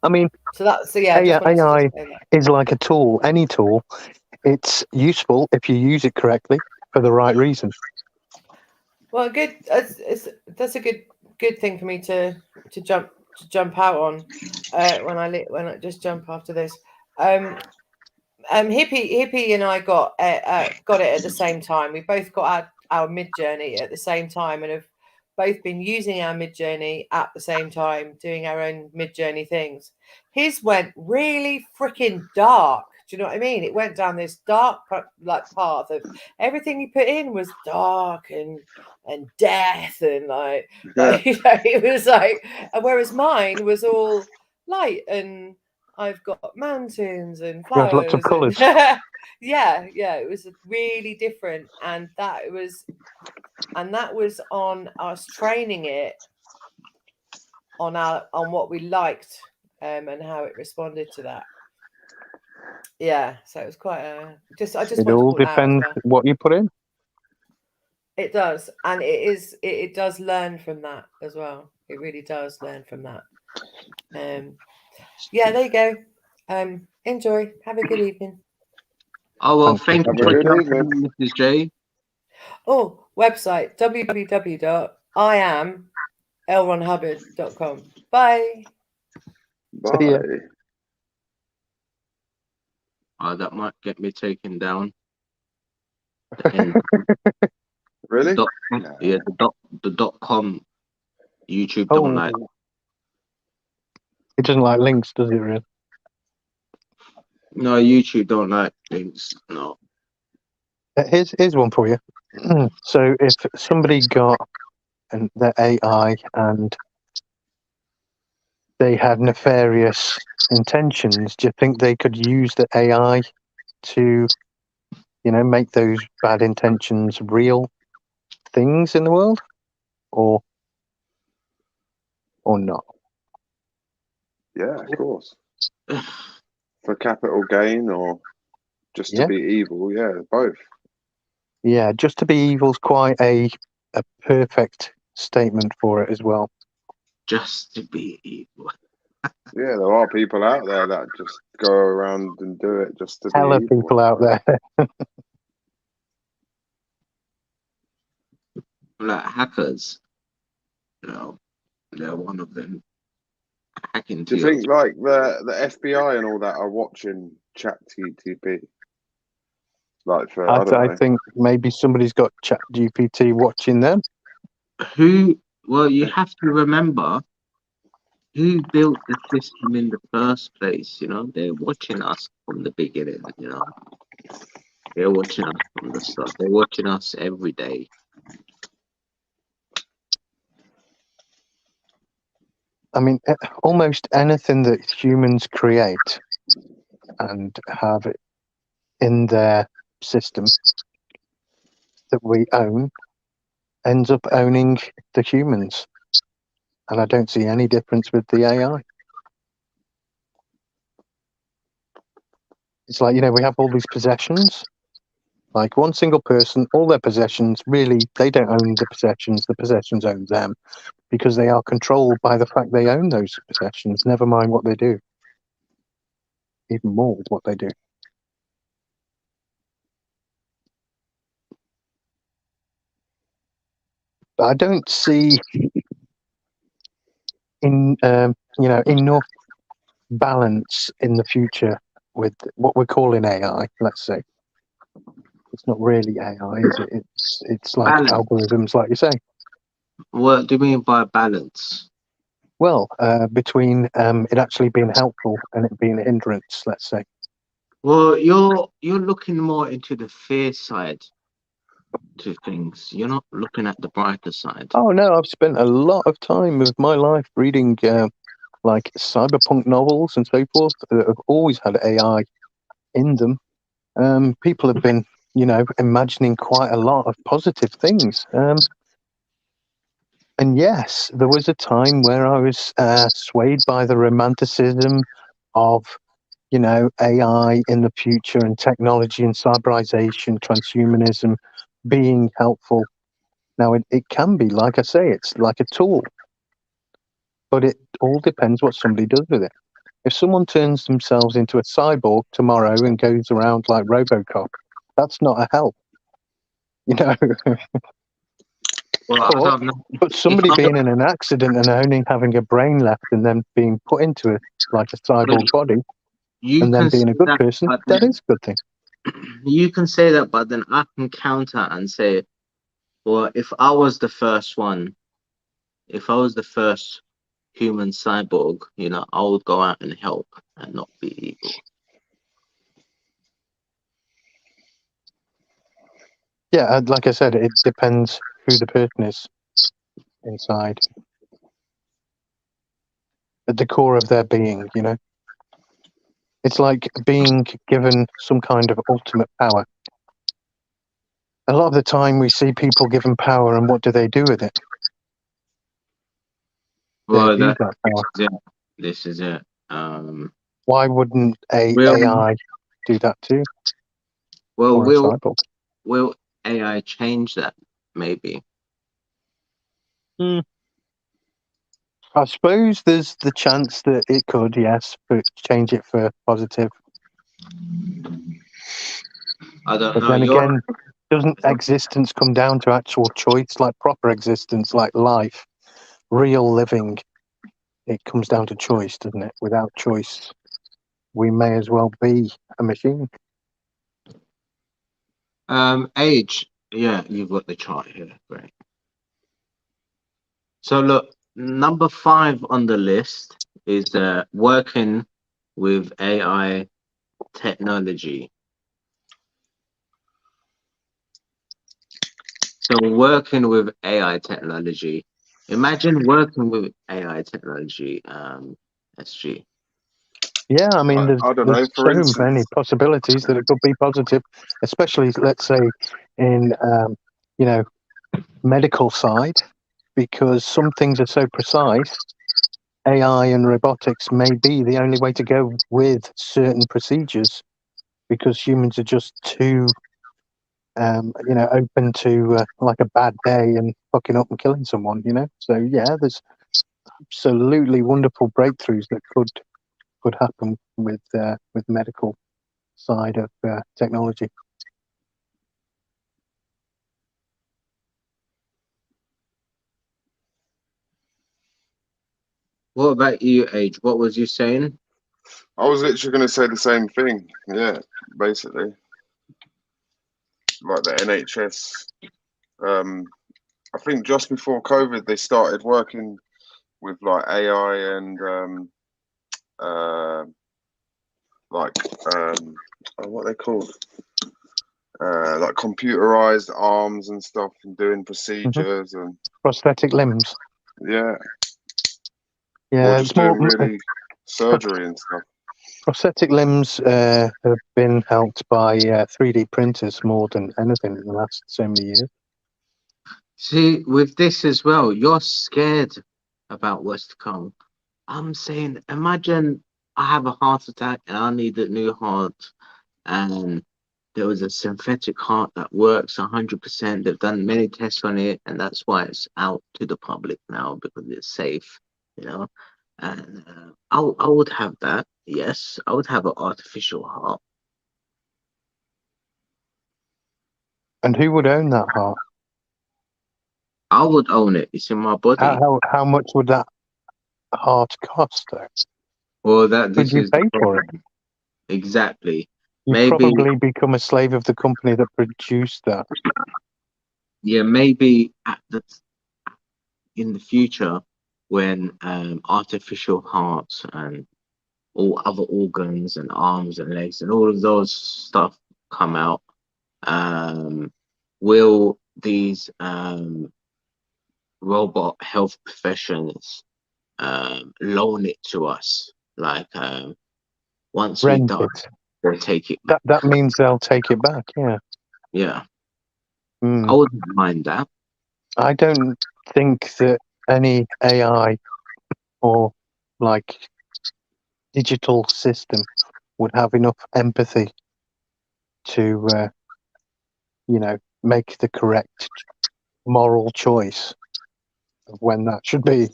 I mean, AI is like a tool. Any tool. It's useful if you use it correctly for the right reason. Well, good. That's a good thing for me to jump out on when I just jump after this. Hippie and I got it at the same time. We both got our mid journey at the same time, and have both been using our mid journey at the same time, doing our own mid journey things. His went really freaking dark. Do you know what I mean? It went down this dark like path of everything he put in was dark and death and like it was like, and whereas mine was all light and I've got mountains and There's flowers. lots of colours. Yeah, it was really different, and that was on us training it on what we liked and how it responded to that. Yeah, so it was quite It all depends what you put in. It does, and it does learn from that as well. It really does learn from that. Yeah, there you go. Enjoy. Have a good evening. Oh well, thank you Have a for good jumping evening. in, Mrs. J. Oh, website www.iamlronhubbard.com. Bye. See ya. Bye. Oh, that might get me taken down. Really? Yeah, the .com. YouTube don't like. It doesn't like links, does it, really? No, YouTube don't like links. No. Here's one for you. So if somebody got their AI and they had nefarious intentions, do you think they could use the AI to, make those bad intentions real things in the world, or not? Yeah, of course. For capital gain or just to be evil, yeah, both. Yeah, just to be evil's quite a perfect statement for it as well. Just to be evil. Yeah, there are people out there that just go around and do it just to be evil. People out there. Like hackers. They're one of them. Hacking. Do you think like the FBI and all that are watching ChatGPT? Like for I don't know. think maybe somebody's got ChatGPT watching them. Well, you have to remember who built the system in the first place. They're watching us from the beginning. They're watching us from the start. They're watching us every day. I mean, almost anything that humans create and have it in their system that we own ends up owning the humans. And I don't see any difference with the AI. It's like, we have all these possessions. Like one single person, all their possessions, really, they don't own the possessions own them, because they are controlled by the fact they own those possessions, never mind what they do. Even more with what they do. But I don't see enough balance in the future with what we're calling AI, let's say. It's not really AI, is it? It's like balance. Algorithms, like you say. What do you mean by balance? Well, between it actually being helpful and it being a hindrance, let's say. Well, you're looking more into the fear side to things. You're not looking at the brighter side. Oh no, I've spent a lot of time of my life reading like cyberpunk novels and so forth that have always had AI in them. People have been, imagining quite a lot of positive things. And yes, there was a time where I was swayed by the romanticism of, AI in the future and technology and cyberization, transhumanism being helpful. Now, it can be, like I say, it's like a tool. But it all depends what somebody does with it. If someone turns themselves into a cyborg tomorrow and goes around like RoboCop, that's not a help, you know. Well, I don't know. But somebody being in an accident and only having a brain left and then being put into like a cyborg body You and then can say being a good that, person, but that then, is a good thing. you can say that, but then I can counter and say, well, if I was the first one, if I was the first human cyborg, you know, I would go out and help and not be evil. Yeah, like I said, it depends who the person is inside. At the core of their being, you know. It's like being given some kind of ultimate power. A lot of the time we see people given power and what do they do with it? They Well, abuse that power. this is it. Why wouldn't AI do that too? Well, Or a cyborg? will AI change that? Maybe. I suppose there's the chance that it could, yes, but change it for positive. I don't But know. then again, doesn't existence come down to actual choice, like proper existence, like life, real living? It comes down to choice, doesn't it? Without choice, we may as well be a machine. Age. Yeah, you've got the chart here. Great. So look, number 5 on the list is working with AI technology. So working with AI technology. Imagine working with AI technology, SG. Yeah, I mean, I don't know. there's For so instance, many possibilities that it could be positive, especially, let's say, in, you know, medical side, because some things are so precise. AI and robotics may be the only way to go with certain procedures because humans are just too, you know, open to like a bad day and fucking up and killing someone, you know. So yeah, there's absolutely wonderful breakthroughs that could happen with medical side of technology. What about you, Age? What was you saying? I was literally going to say the same thing. Yeah, basically, like the NHS. I think just before COVID, they started working with like AI and like what they called like computerized arms and stuff, and doing procedures and Prosthetic limbs. yeah, Yeah, or it's just more doing really surgery and stuff. prosthetic limbs have been helped by 3D printers more than anything in the last so many years. See, with this as well, you're scared about what's to come. I'm saying, imagine I have a heart attack and I need a new heart, and there was a synthetic heart that works 100%. They've done many tests on it, and that's why it's out to the public now because it's safe, you know. And I would have that. Yes, I would have an artificial heart. And who would own that heart? I would own it. It's in my body. How much would that heart cost, though? Well, Could this you is the pay for it? problem. Exactly. You'd Maybe, probably become a slave of the company that produced that. yeah, maybe in the future when artificial hearts and all other organs and arms and legs and all of those stuff come out, um, will these robot health professions loan it to us? Like once we Rent die, it. they'll take it back. That means they'll take it back, yeah. Yeah, Mm. I wouldn't mind that. I don't think that any AI or like digital system would have enough empathy to, you know, make the correct moral choice of when that should be.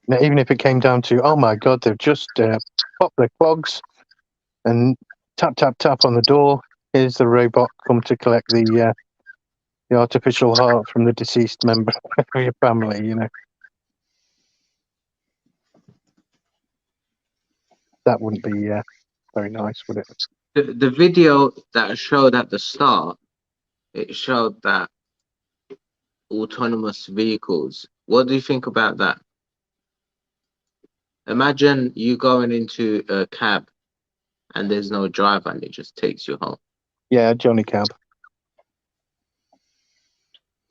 Now, even if it came down to, oh my God, they've just popped their clogs and tap, tap, tap on the door. Here's the robot come to collect the artificial heart from the deceased member of your family, you know. That wouldn't be very nice, would it? The video that I showed at the start, it showed that autonomous vehicles. What do you think about that? Imagine you going into a cab and there's no driver and it just takes you home. Yeah, Johnny Cab.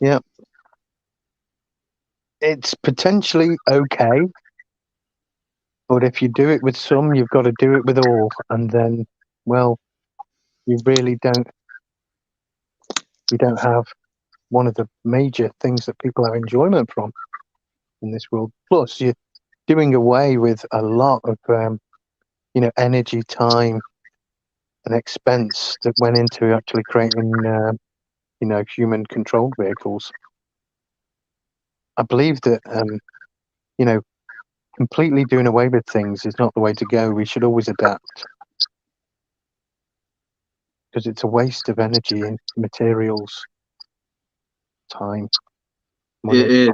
Yeah. It's potentially okay, but if you do it with some, you've got to do it with all. And then, well, you really don't, you don't have one of the major things that people have enjoyment from in this world. Plus, you're doing away with a lot of, you know, energy, time, and expense that went into actually creating, you know, human-controlled vehicles. I believe that, you know, completely doing away with things is not the way to go. We should always adapt, because it's a waste of energy and materials, time, money. It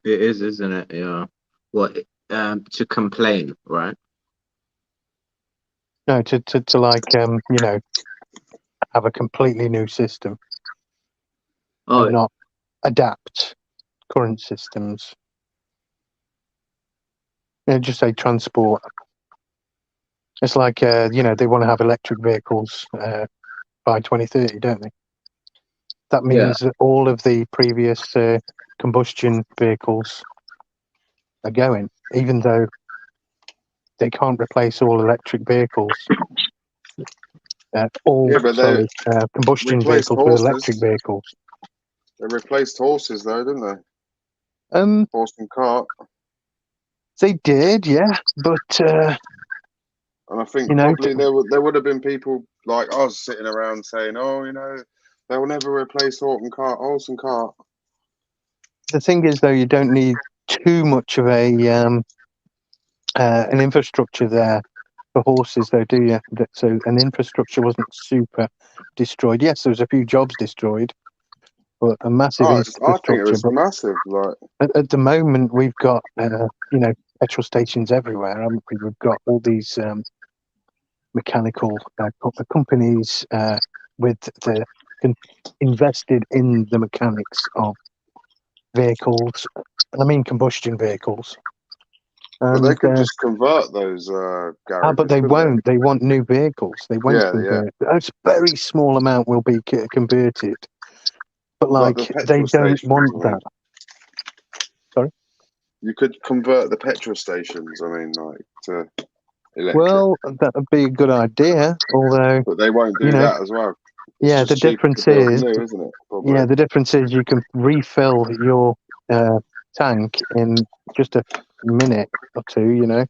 is, isn't it? Yeah. What, to complain, right? No, to like, you know, have a completely new system Oh, and not adapt current systems. You know, just say transport. It's like, you know, they want to have electric vehicles by 2030, don't they? That means that all of the previous combustion vehicles are going, even though they can't replace all electric vehicles. Combustion replaced vehicles with electric horses. vehicles. They replaced horses, though, didn't they? Horse and cart. They did, yeah, but and I think you know, probably there would have been people like us sitting around saying, "Oh, you know, they will never replace horse and cart." The thing is, though, you don't need too much of a an infrastructure there for horses, though, do you? So an infrastructure wasn't super destroyed. Yes, there was a few jobs destroyed, but a massive infrastructure. I think it was massive. Like at the moment, we've got you know, petrol stations everywhere, haven't we? We've got all these mechanical companies with the invested in the mechanics of vehicles, and I mean combustion vehicles. But they could just convert those garages. But they won't. They want new vehicles. They won't convert. A very small amount will be converted, but like they don't want that. Sorry. You could convert the petrol stations. I mean, like to electric. Well, that would be a good idea. Although, but they won't do that as well. Yeah, the difference is, new, isn't it? Yeah, the difference is you can refill your tank in just a minute or two, you know,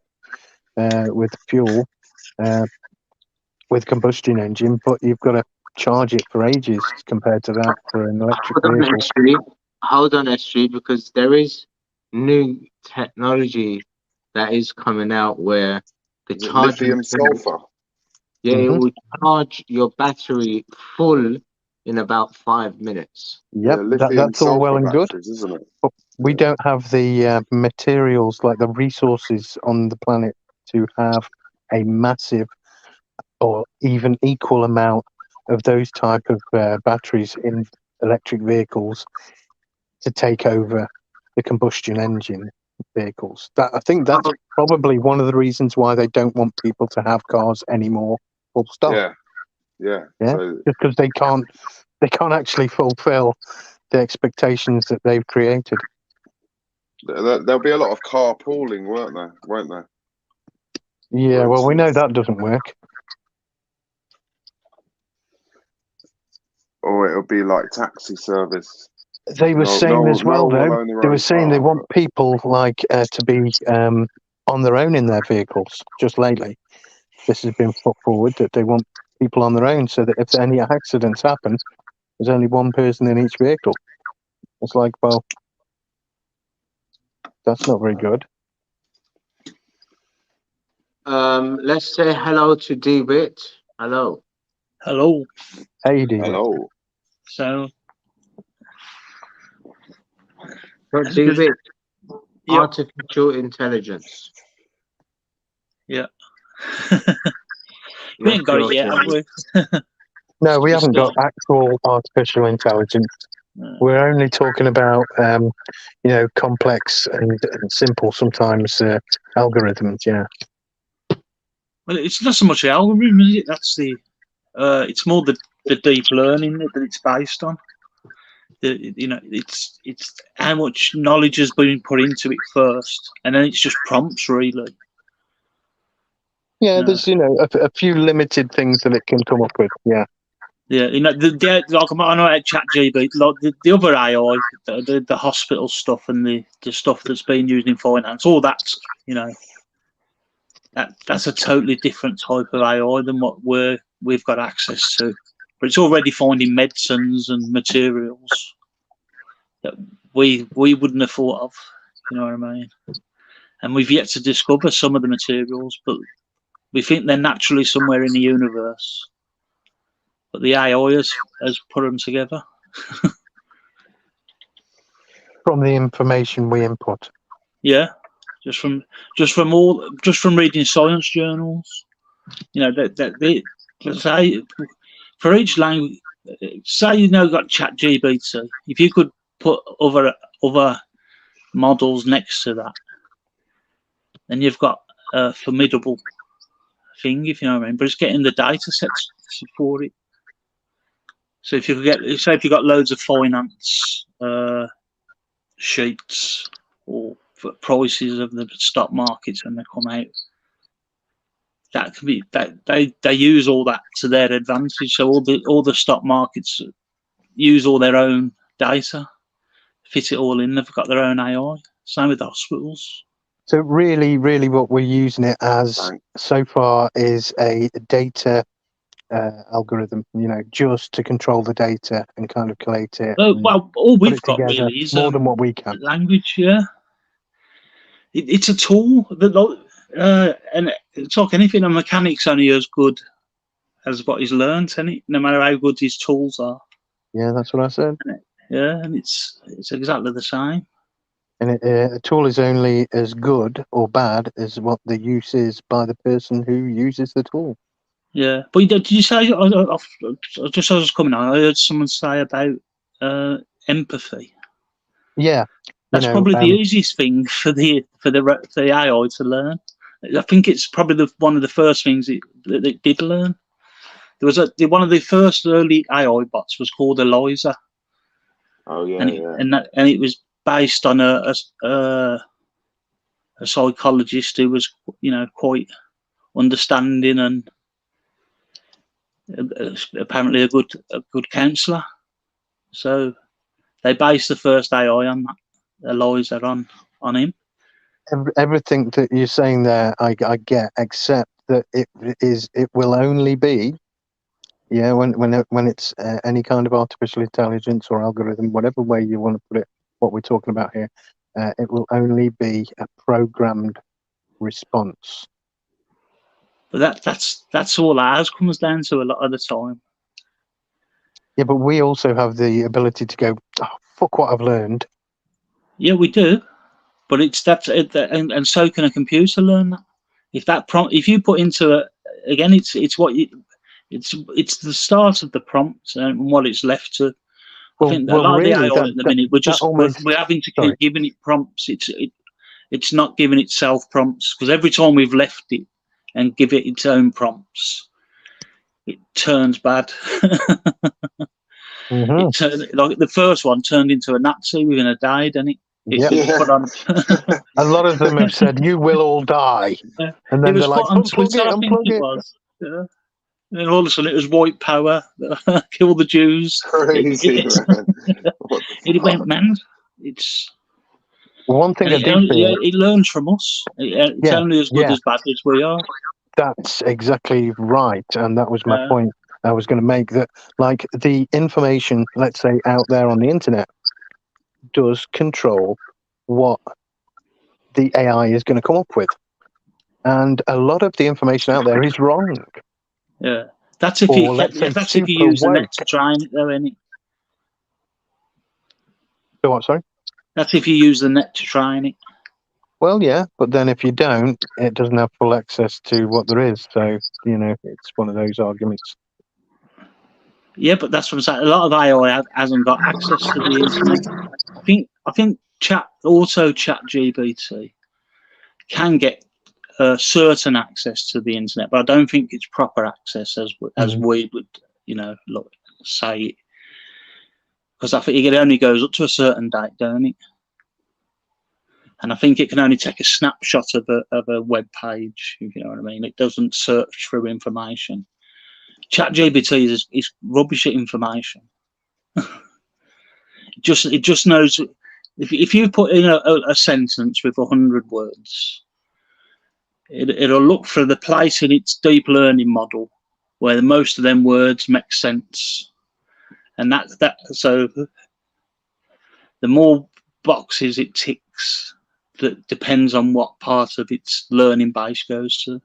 with fuel, with combustion engine, but you've got to charge it for ages compared to that for an electric vehicle. Hold on, S3, because there is new technology that is coming out where the lithium sulfur. Yeah, it will charge your battery full in about 5 minutes. Yep, that's all well and good, isn't it? But we don't have the materials, like the resources on the planet, to have a massive or even equal amount of those type of batteries in electric vehicles to take over the combustion engine vehicles. I think that's probably one of the reasons why they don't want people to have cars anymore. Full stop. Yeah. So, just because they can't actually fulfill the expectations that they've created. There'll be a lot of carpooling, won't there? Yeah, well, we know that doesn't work. Or it'll be like taxi service. They were saying as well, though. They were saying they want people like to be on their own in their vehicles. Just lately, this has been put forward that they want people on their own, so that if any accidents happen, there's only one person in each vehicle. It's like, well, that's not very good. Let's say hello to David. Hello. Hello. Hey, David. Hello. So, So David, Yep. artificial intelligence. Yeah. We ain't got it yet, have we? No, we haven't got Still. actual artificial intelligence. No. We're only talking about, complex and simple sometimes algorithms. Yeah. Well, it's not so much the algorithm, is it? That's the. It's more the deep learning that it's based on. It's how much knowledge has been put into it first, and then it's just prompts, really. Yeah, No. there's a few limited things that it can come up with. Yeah. Yeah, like I know ChatGPT, like the other AI, the hospital stuff and the stuff that's being used in finance, all that's that's a totally different type of AI than what we've got access to. But it's already finding medicines and materials that we wouldn't have thought of. You know what I mean? And we've yet to discover some of the materials, but we think they're naturally somewhere in the universe. But the AI has put them together. From the information we input. Yeah, just from reading science journals. That say for each language, say got ChatGPT. If you could put other models next to that, then you've got a formidable thing, if you know what I mean. But it's getting the data sets for it. So if you got loads of finance sheets or prices of the stock markets when they come out, that can be that they use all that to their advantage. So all the stock markets use all their own data, fit it all in. They've got their own AI. Same with the hospitals. So really, really, what we're using it as so far is a data algorithm. Just to control the data and kind of collate it. Well, all we've got really is more than what we can. Language, yeah. It's a tool that, and it's like anything. A mechanic's only as good as what he's learned, isn't it? No matter how good his tools are. Yeah, that's what I said. Yeah, and it's exactly the same. And a tool is only as good or bad as what the use is by the person who uses the tool. Yeah, but did you say? Just as I was coming on, I heard someone say about empathy. Yeah, that's probably the easiest thing for the AI to learn. I think it's probably one of the first things that it did learn. There was one of the first early AI bots was called Eliza. Oh yeah, and it was based on a psychologist who was quite understanding and apparently a good counsellor. So they based the first AI on that. Eliza on him. Everything that you're saying there, I get, except that it will only be, when it's any kind of artificial intelligence or algorithm, whatever way you want to put it, what we're talking about here, it will only be a programmed response. But that's all ours comes down to a lot of the time. Yeah, but we also have the ability to go, oh, fuck what I've learned. Yeah, we do. But and so can a computer learn that. If that prompt, if you put into it again, it's the start of the prompt and what it's left to. I think a lot of the AI at the minute we're having to keep giving it prompts. It's not giving itself prompts because every time we've left it and give it its own prompts, it turns bad. Like the first one turned into a Nazi within a day, didn't it? Put on. A lot of them have said, "You will all die," and then they're like, "Unplug it, unplug it." Yeah. And all of a sudden, it was white power, kill the Jews. Crazy, man. It went mad. It's one thing. It learns from us. It's only as good as bad as we are. That's exactly right, and that was my point. I was going to make that, like the information, let's say, out there on the internet, does control what the AI is going to come up with. and a lot of the information out there is wrong. Yeah, that's if Or let's say that's if you super use the net woke. to train it, though, isn't it? So what? Sorry. That's if you use the net to train it. Well, yeah, but then if you don't, it doesn't have full access to what there is. So it's one of those arguments. Yeah, but that's what I'm saying. A lot of AI hasn't got access to the internet. I think ChatGPT can get certain access to the internet, but I don't think it's proper access as we would, say. Because I think it only goes up to a certain date, don't it? And I think it can only take a snapshot of a web page, if you know what I mean. It doesn't search through information. ChatGPT is rubbish at information. It just knows if you put in a sentence with 100 words, it'll look for the place in its deep learning model where most of them words make sense, and so the more boxes it ticks, that depends on what part of its learning base goes to.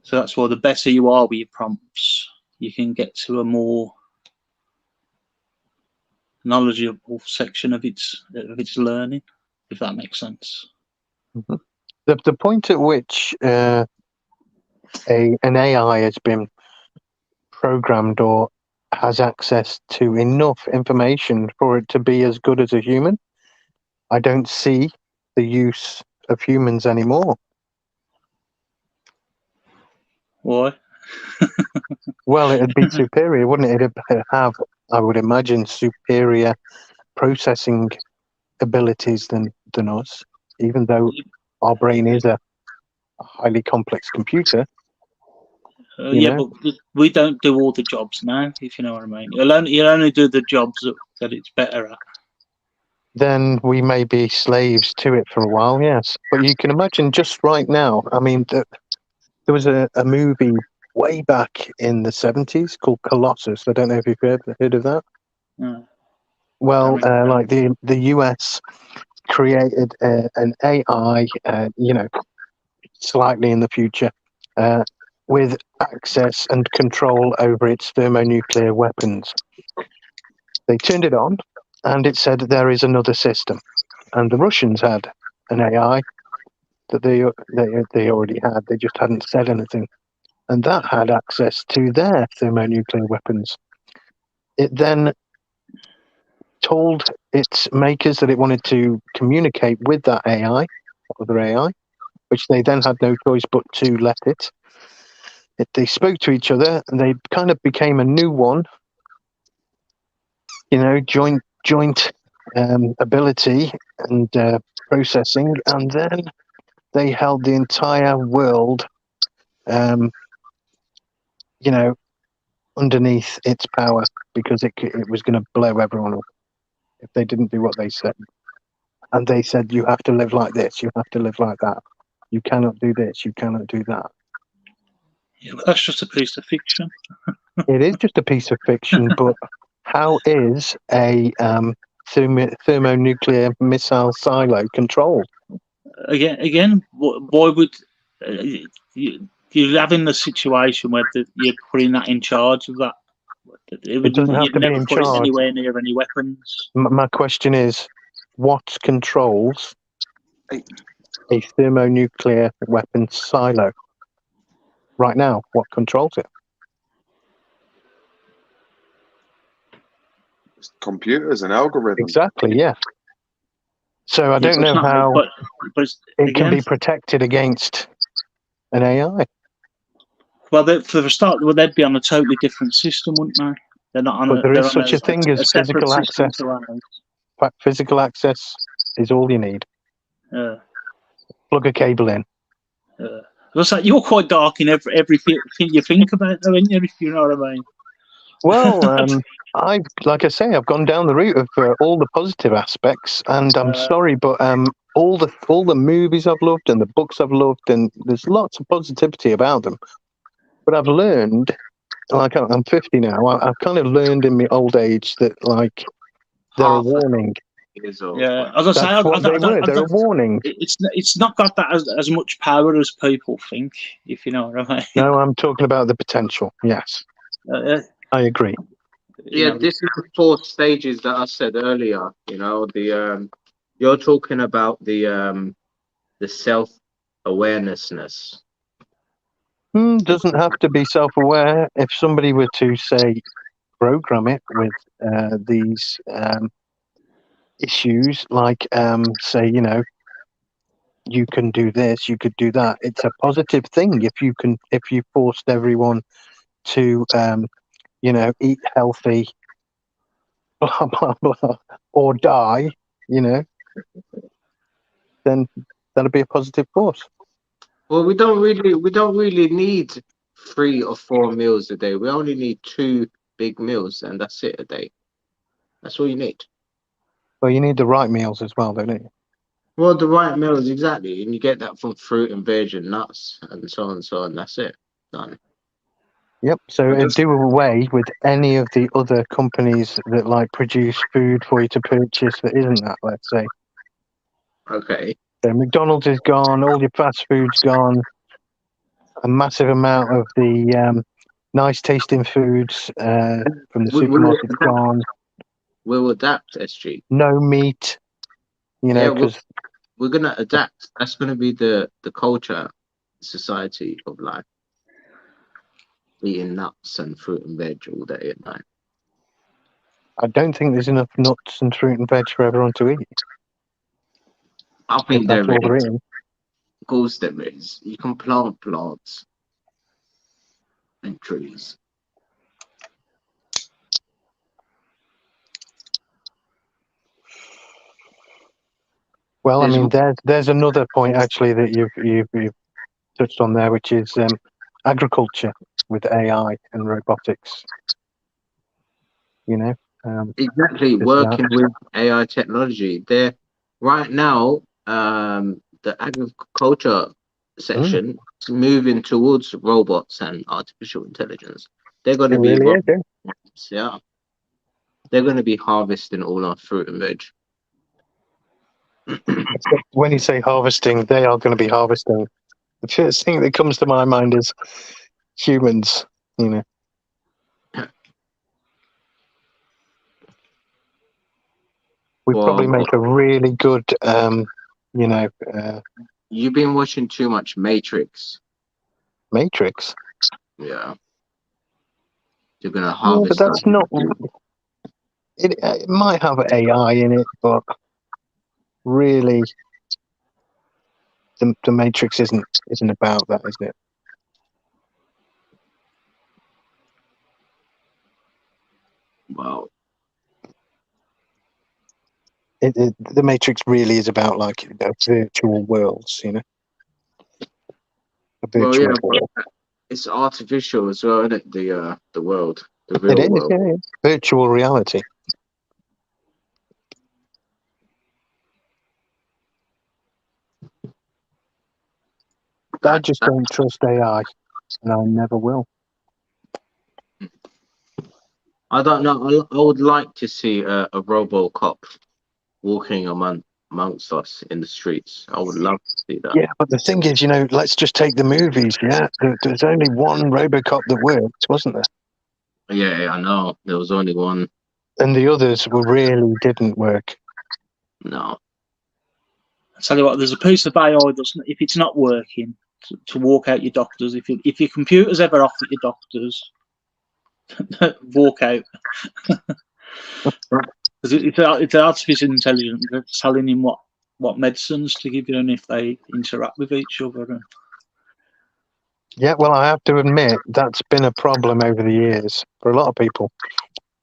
So that's why the better you are with your prompts, you can get to a more knowledgeable section of its learning, if that makes sense. Mm-hmm. The point at which an AI has been programmed or has access to enough information for it to be as good as a human, I don't see the use of humans anymore. Why? Well, it'd be superior, wouldn't it? It'd have, I would imagine, superior processing abilities than us, even though our brain is a highly complex computer. Yeah, but we don't do all the jobs now, if you know what I mean. You'll only do the jobs that it's better at. Then we may be slaves to it for a while, yes. But you can imagine just right now, I mean, there was a movie way back in the 70s called Colossus. I don't know if you've heard of that. No. Well, like the US created an AI, slightly in the future, with access and control over its thermonuclear weapons. They turned it on, and it said there is another system. And the Russians had an AI that they already had. They just hadn't said anything, and that had access to their thermonuclear weapons. It then told its makers that it wanted to communicate with that AI, other AI, which they then had no choice but to let it. They spoke to each other, and they kind of became a new one. Joint ability and processing, and then they held the entire world, underneath its power, because it was going to blow everyone up if they didn't do what they said. And they said, you have to live like this, you have to live like that, you cannot do this, you cannot do that. Yeah, but that's just a piece of fiction. It is just a piece of fiction, but how is a thermonuclear missile silo controlled? Again, why would you're having the situation where you're putting that in charge of that? It doesn't have to be in put charge. it anywhere near any weapons. My question is, what controls a thermonuclear weapon silo? Right now, what controls it? Computers and algorithms. Exactly, yeah. So I don't know how it can be protected against an AI. Well, for the start, they'd be on a totally different system, wouldn't they? They're not on. But there is such a thing as physical access. In fact, physical access is all you need. Plug a cable in. Looks like you're quite dark in everything you think about, though, aren't you? If you know what I mean. Well, like I say, I've gone down the route of all the positive aspects, and I'm sorry, but all the movies I've loved and the books I've loved, and there's lots of positivity about them. But I've learned, like I'm 50 now, I've kind of learned in my old age that like they're a warning. is or Yeah, as I say, That's what they were. They're a warning. it's not got that as much power as people think, if you know what I mean. No, I'm talking about the potential. Yes, I agree. Yeah, this is the 4 stages that I said earlier. You know, the you're talking about the self awarenessness. Doesn't have to be self-aware. If somebody were to say program it with these issues, like say, you know, you can do this, you could do that. It's a positive thing if you forced everyone to you know, eat healthy, blah blah blah, or die, you know, then that'll be a positive force. Well, we don't really need 3 or 4 meals a day. We only need 2 big meals, and that's it a day. That's all you need. Well, you need the right meals as well, don't you? Well, the right meals, exactly, and you get that from fruit and veg and nuts and so on and so on. That's it. Done. Yep. So Just- do away with any of the other companies that like produce food for you to purchase that isn't that. Let's say. Okay. So McDonald's is gone. All your fast food's gone. A massive amount of the nice tasting foods from the supermarket's gone. We'll adapt, SG. No meat. You know, Yeah, because we're gonna adapt. That's gonna be the culture, society of life. Eating nuts and fruit and veg all day and night. I don't think there's enough nuts and fruit and veg for everyone to eat. I think That's there all there is. is. Of course there is. You can plant plants and trees. Well, I There's mean, there's another point actually that you've touched on there, which is agriculture with AI and robotics. You know, exactly working with AI technology. There, right now, the agriculture section is moving towards robots and artificial intelligence. They're going to be really robots, yeah. They're going to be harvesting all our fruit and veg. When you say harvesting, they are going to be harvesting. The first thing that comes to my mind is humans. You know. We probably make a really good, you know. You've been watching too much Matrix. Matrix. Yeah. You're gonna harvest. But that's not. It might have AI in it, but really, the Matrix isn't about that, is it? Wow. The Matrix really is about like virtual worlds, you know. A virtual world. It's artificial as well, isn't it? The world, the real world. Yeah. Virtual reality. I just don't trust AI, and I never will. I don't know. I would like to see a RoboCop walking amongst us in the streets. I would love to see that. Yeah, but the thing is, you know, let's just take the movies. Yeah, there's only one RoboCop that worked, wasn't there? Yeah, I know. There was only one. And the others really didn't work. No. I tell you what, there's a piece of AI doesn't. If it's not working, to walk out your doctors. If your computer's ever off at your doctors, walk out. Because it's artificial intelligence that's telling him what medicines to give you and if they interact with each other. Yeah, well, I have to admit that's been a problem over the years for a lot of people.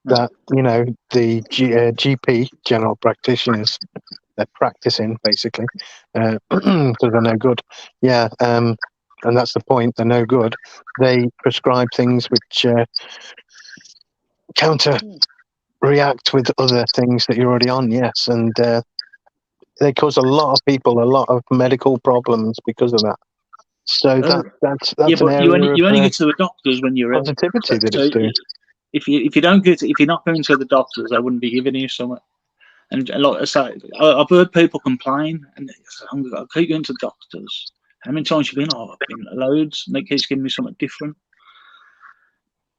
That, you know, the GP, general practitioners, they're practicing basically because they're no good. Yeah, and that's the point. They're no good. They prescribe things which counter react with other things that you're already on. Yes, and they cause a lot of people a lot of medical problems because of that. So that's an area you only of get to the doctors when you're positivity ill. that it's doing. If you're not going to the doctors, I wouldn't be giving you something. And like I say, I've heard people complain, and I keep going to doctors. How many times you been? Oh, I've been loads, and they keep giving me something different.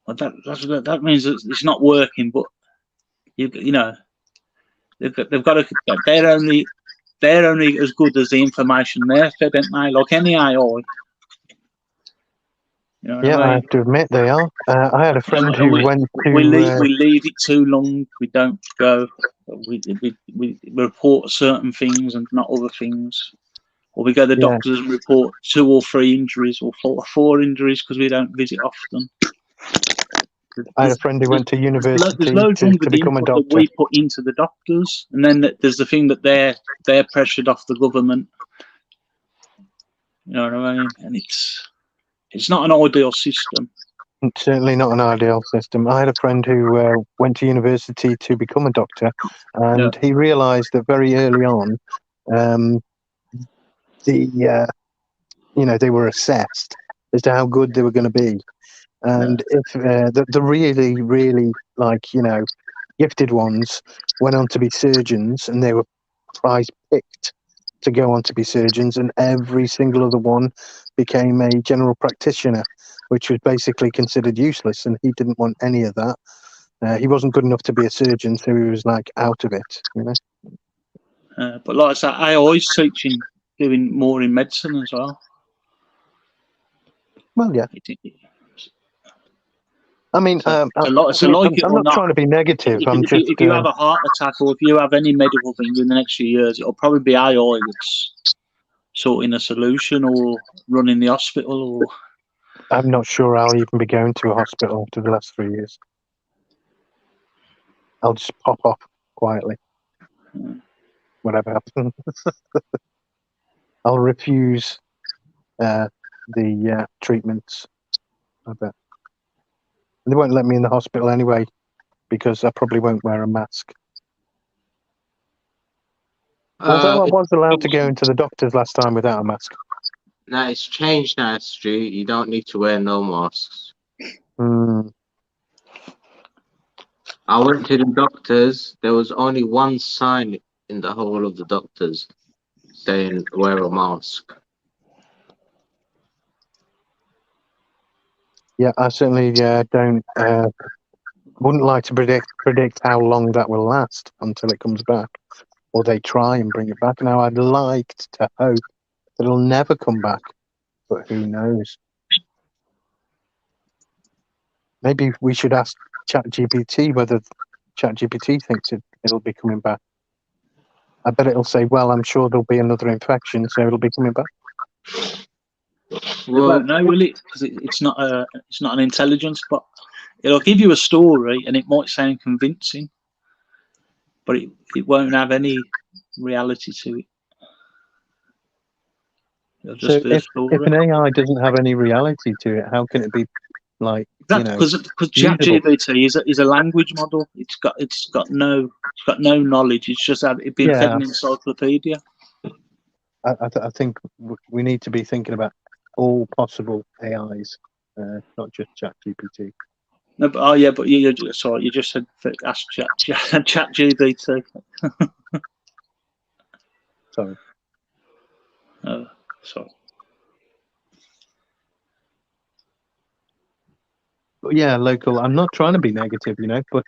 Well, that means that it's not working. But you know, they've got to. They're only as good as the information they're fed, aren't they? Like any AI. You know what Yeah, I I mean? have to admit they are. I had a friend And who went to. we leave it too long. We don't go. We report certain things and not other things. Or we go to the Yeah. doctors and report 2 or 3 injuries or 4 or 4 injuries because we don't visit often. I had a friend who went to university There's loads wrong to with the become a input that doctor. we put into the doctors, and then there's the thing that they're pressured off the government. You know what I mean? And it's not an ideal system. It's certainly not an ideal system. I had a friend who went to university to become a doctor, and he realised that very early on, they were assessed as to how good they were going to be, and if the really, really gifted ones went on to be surgeons, and they were prize picked to go on to be surgeons, and every single other one became a general practitioner, which was basically considered useless, and he didn't want any of that. He wasn't good enough to be a surgeon, so he was out of it, But like I said, I always teaching doing more in medicine as well. Well, yeah. I mean, I'm not trying to be negative. If you have a heart attack or if you have any medical things in the next few years, it'll probably be AI that's sorting a solution or running the hospital. Or I'm not sure I'll even be going to a hospital after the last 3 years. I'll just pop off quietly. Whatever happens. I'll refuse the treatments. I bet. They won't let me in the hospital anyway, because I probably won't wear a mask. Although I was allowed to go into the doctors last time without a mask. No, it's changed now, Stu. You don't need to wear no masks. I went to the doctors. There was only one sign in the whole of the doctors saying wear a mask. Yeah, I certainly wouldn't like to predict how long that will last until it comes back, or they try and bring it back. Now, I'd like to hope that it'll never come back, but who knows? Maybe we should ask ChatGPT whether ChatGPT thinks it'll be coming back. I bet it'll say, well, I'm sure there'll be another infection, so it'll be coming back. Well, won't know, will it? Because it's not an intelligence, but it'll give you a story and it might sound convincing, but it won't have any reality to it. It'll just be a story. If an AI doesn't have any reality to it, how can it be because ChatGPT is a language model. It's got no knowledge. It's just been fed an encyclopedia. I think we need to be thinking about all possible AIs, not just ChatGPT. No, but you just said ask ChatGPT. Sorry. Sorry. Yeah, local. I'm not trying to be negative, but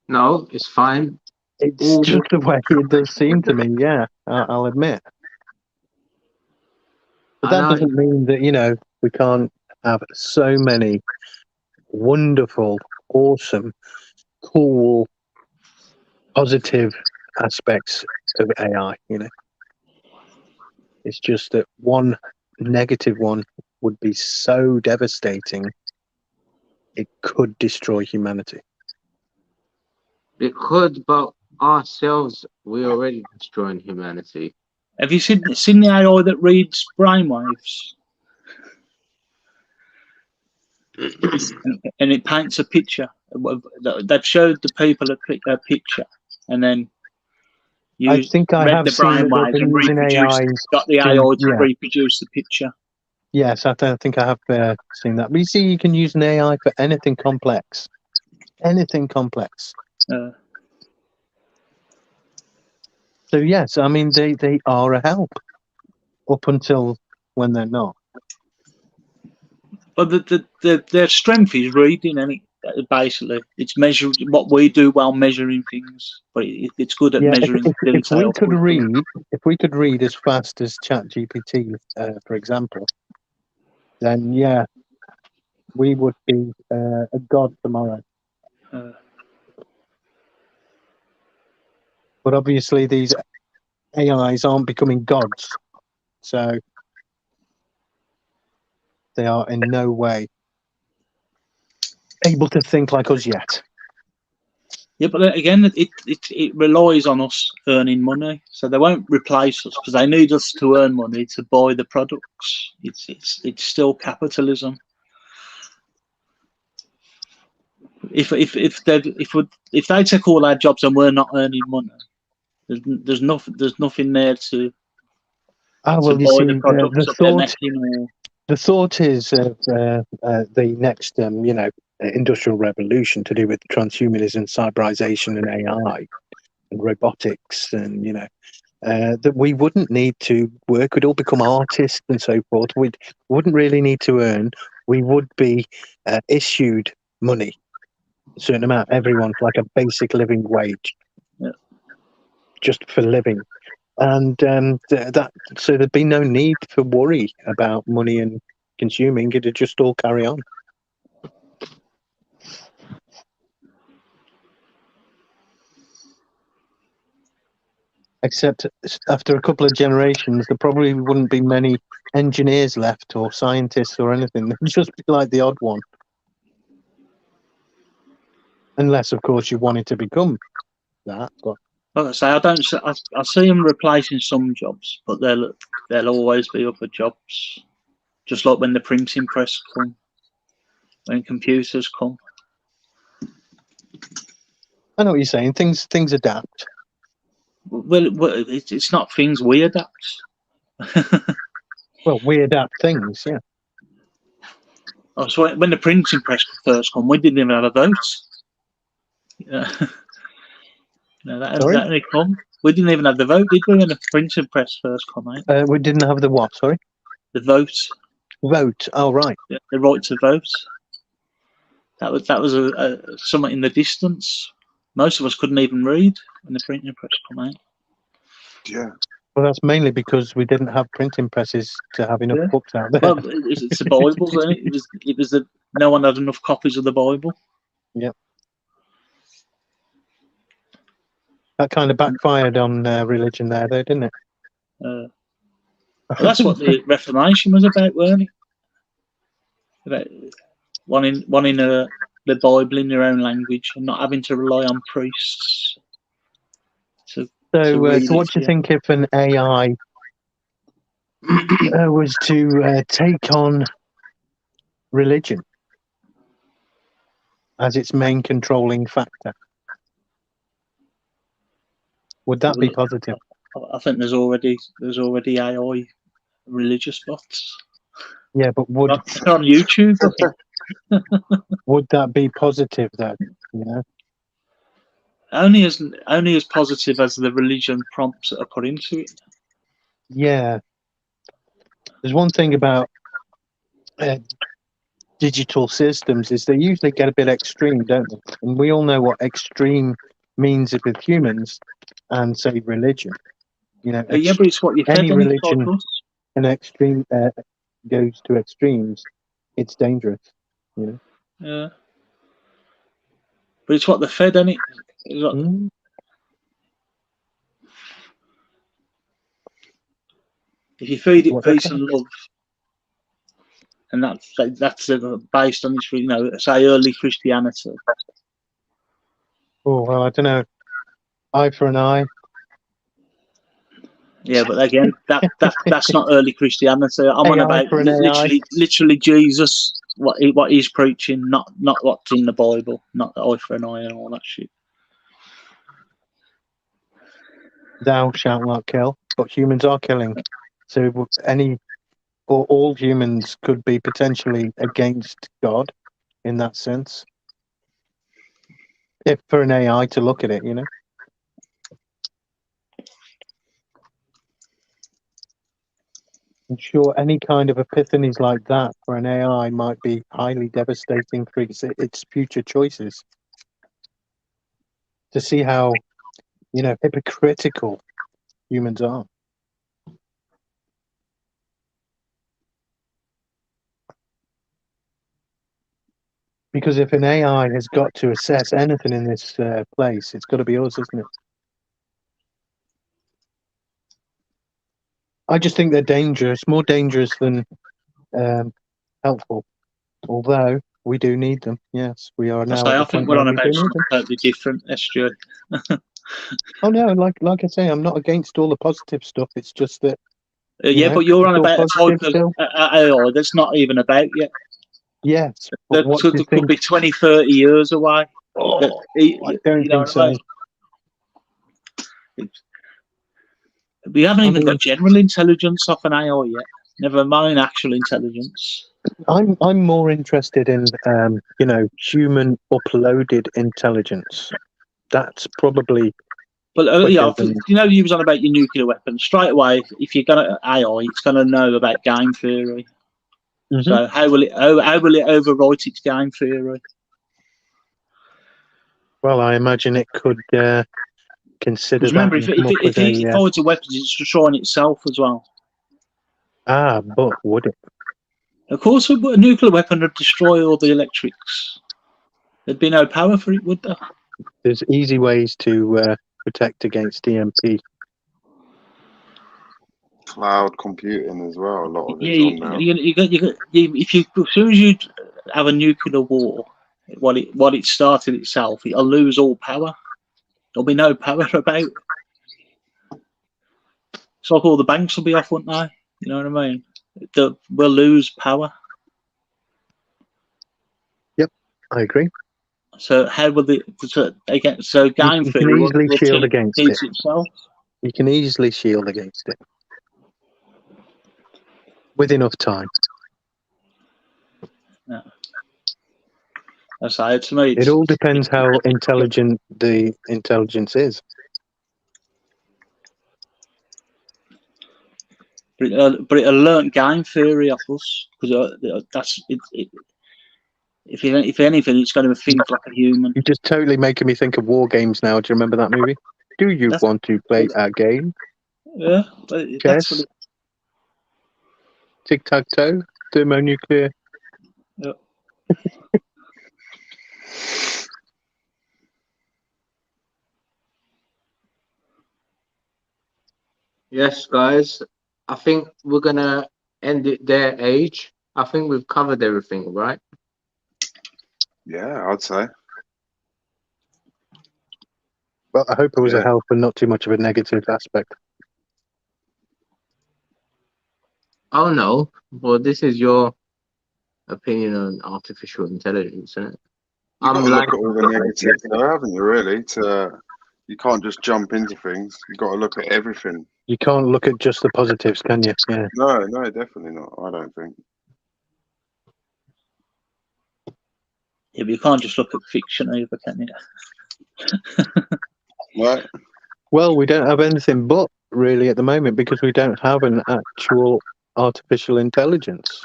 no, it's fine. It's just the way it does seem to me. Yeah, I'll admit. But that doesn't mean that we can't have so many wonderful, awesome, cool, positive aspects of AI. It's just that one negative one would be so devastating. It could destroy humanity. It could, but ourselves, we're already destroying humanity. Have you seen the AI that reads brainwaves? and it paints a picture. They've showed the people a picture, and then I think I have the brainwaves and got the AI to reproduce the picture. Yes, I think I have seen that. But you see, you can use an AI for anything complex. Anything complex. So yes, I mean they are a help up until when they're not. But their strength is reading, and basically it's measuring what we do while measuring things. But it's good at Yeah, measuring if we detail could quickly. read as fast as ChatGPT, for example, then yeah, we would be a god tomorrow. Uh, But obviously, these AIs aren't becoming gods, so they are in no way able to think like us yet. Yeah, but again, it relies on us earning money, so they won't replace us because they need us to earn money to buy the products. It's still capitalism. If they take all our jobs and we're not earning money, there's nothing there to Well, you buy the see, products that they're making. Or the thought is of the next, industrial revolution to do with transhumanism, cyberization, and AI, and robotics, and that we wouldn't need to work. We'd all become artists and so forth. We wouldn't really need to earn. We would be issued money, a certain amount, everyone, like a basic living wage, yeah. just for living. And so there'd be no need for worry about money and consuming. It'd just all carry on. Except after a couple of generations, there probably wouldn't be many engineers left or scientists or anything. They'd just be like the odd one. Unless, of course, you wanted to become that. But Like I say, I see them replacing some jobs, but there'll always be other jobs. Just like when the printing press come, when computers come. I know what you're saying. Things adapt. Well, it's not things we adapt. Well, we adapt things, yeah. Oh, so when the printing press first come, we didn't even have a vote. Yeah. That only come. We didn't even have the vote, did we, when the printing press first come out? We didn't have the what, sorry? The vote. Vote. Oh, right. Yeah, the right to vote. That was somewhat in the distance. Most of us couldn't even read when the printing press come out. Yeah. Well, that's mainly because we didn't have printing presses to have enough books out there. Well, it's the Bibles, isn't it? It was that no one had enough copies of the Bible. Yep. That kind of backfired on religion there, though, didn't it? Well, that's what the Reformation was about, weren't it? About wanting the Bible in their own language and not having to rely on priests. So what do you think if an AI was to take on religion as its main controlling factor? Would that be positive? I think there's already AI religious bots. Yeah, but would they're on YouTube? I think. Would that be positive though? You know, only as positive as the religion prompts that are put into it. Yeah, there's one thing about digital systems is they usually get a bit extreme, don't they? And we all know what extreme means with humans and say religion. You know, Yeah, but it's what you fed. Any religion, an extreme goes to extremes, it's dangerous. You know. Yeah. But it's what they're fed, isn't it? If you feed it peace and love, and that's based on this, say early Christianity. Oh well, I don't know. Eye for an eye. Yeah, but again, that's not early Christianity. I'm on about literally Jesus, what he's preaching, not what's in the Bible, not the eye for an eye and all that shit. Thou shalt not kill, but humans are killing. So all humans could be potentially against God in that sense. If for an AI to look at it, you know. I'm sure any kind of epiphanies like that for an AI might be highly devastating for its future choices. To see how, hypocritical humans are. Because if an AI has got to assess anything in this place, it's got to be us, isn't it? I just think they're dangerous, more dangerous than helpful. Although we do need them. Yes, we are now at I the think point we're where on we do about need something them. totally different, Stu. Oh no, like I say, I'm not against all the positive stuff. It's just that Yeah, but you're on about a type of still. AI that's not even about yet. Yes, but That what do you could think? be 20, 30 years away. Oh, I don't think so. We haven't even got general intelligence off an AI yet. Never mind actual intelligence. I'm more interested in human uploaded intelligence. That's probably. But you was on about your nuclear weapons. Straight away, if you're gonna AI, it's gonna know about game theory. Mm-hmm. So how will it overwrite its game theory? Well, I imagine it could consider that. Remember, if it finds a weapon, it's destroying itself as well. Ah, but would it? Of course, a nuclear weapon would destroy all the electrics. There'd be no power for it, would there? There's easy ways to protect against EMP. Cloud computing as well. A lot of it's on now. As soon as you have a nuclear war, while it started itself, it'll lose all power. There'll be no power about. It's like all the banks will be off, won't they? You know what I mean? We'll lose power. Yep, I agree. So how will the game you can easily shield against it itself? You can easily shield against it with enough time. Yeah. Aside to me, it all depends how intelligent the intelligence is. But it'll learn game theory off us because that's it. If anything, it's going to think like a human. You're just totally making me think of War Games now. Do you remember that movie? Do you want to play a game? Yeah. Chess? Tic-tac-toe? Thermonuclear? Yeah. Yes, guys. I think we're gonna end it there, Age. I think we've covered everything, right? Yeah, I'd say. Well, I hope it was a help and not too much of a negative aspect. Oh no, well, this is your opinion on artificial intelligence, isn't it? You've got to look at all the negatives, though, haven't you? Really, you can't just jump into things. You've got to look at everything. You can't look at just the positives, can you? Yeah. No, definitely not. I don't think. Yeah, but you can't just look at fiction either, can you? Right. Well, we don't have anything but really at the moment because we don't have an actual artificial intelligence.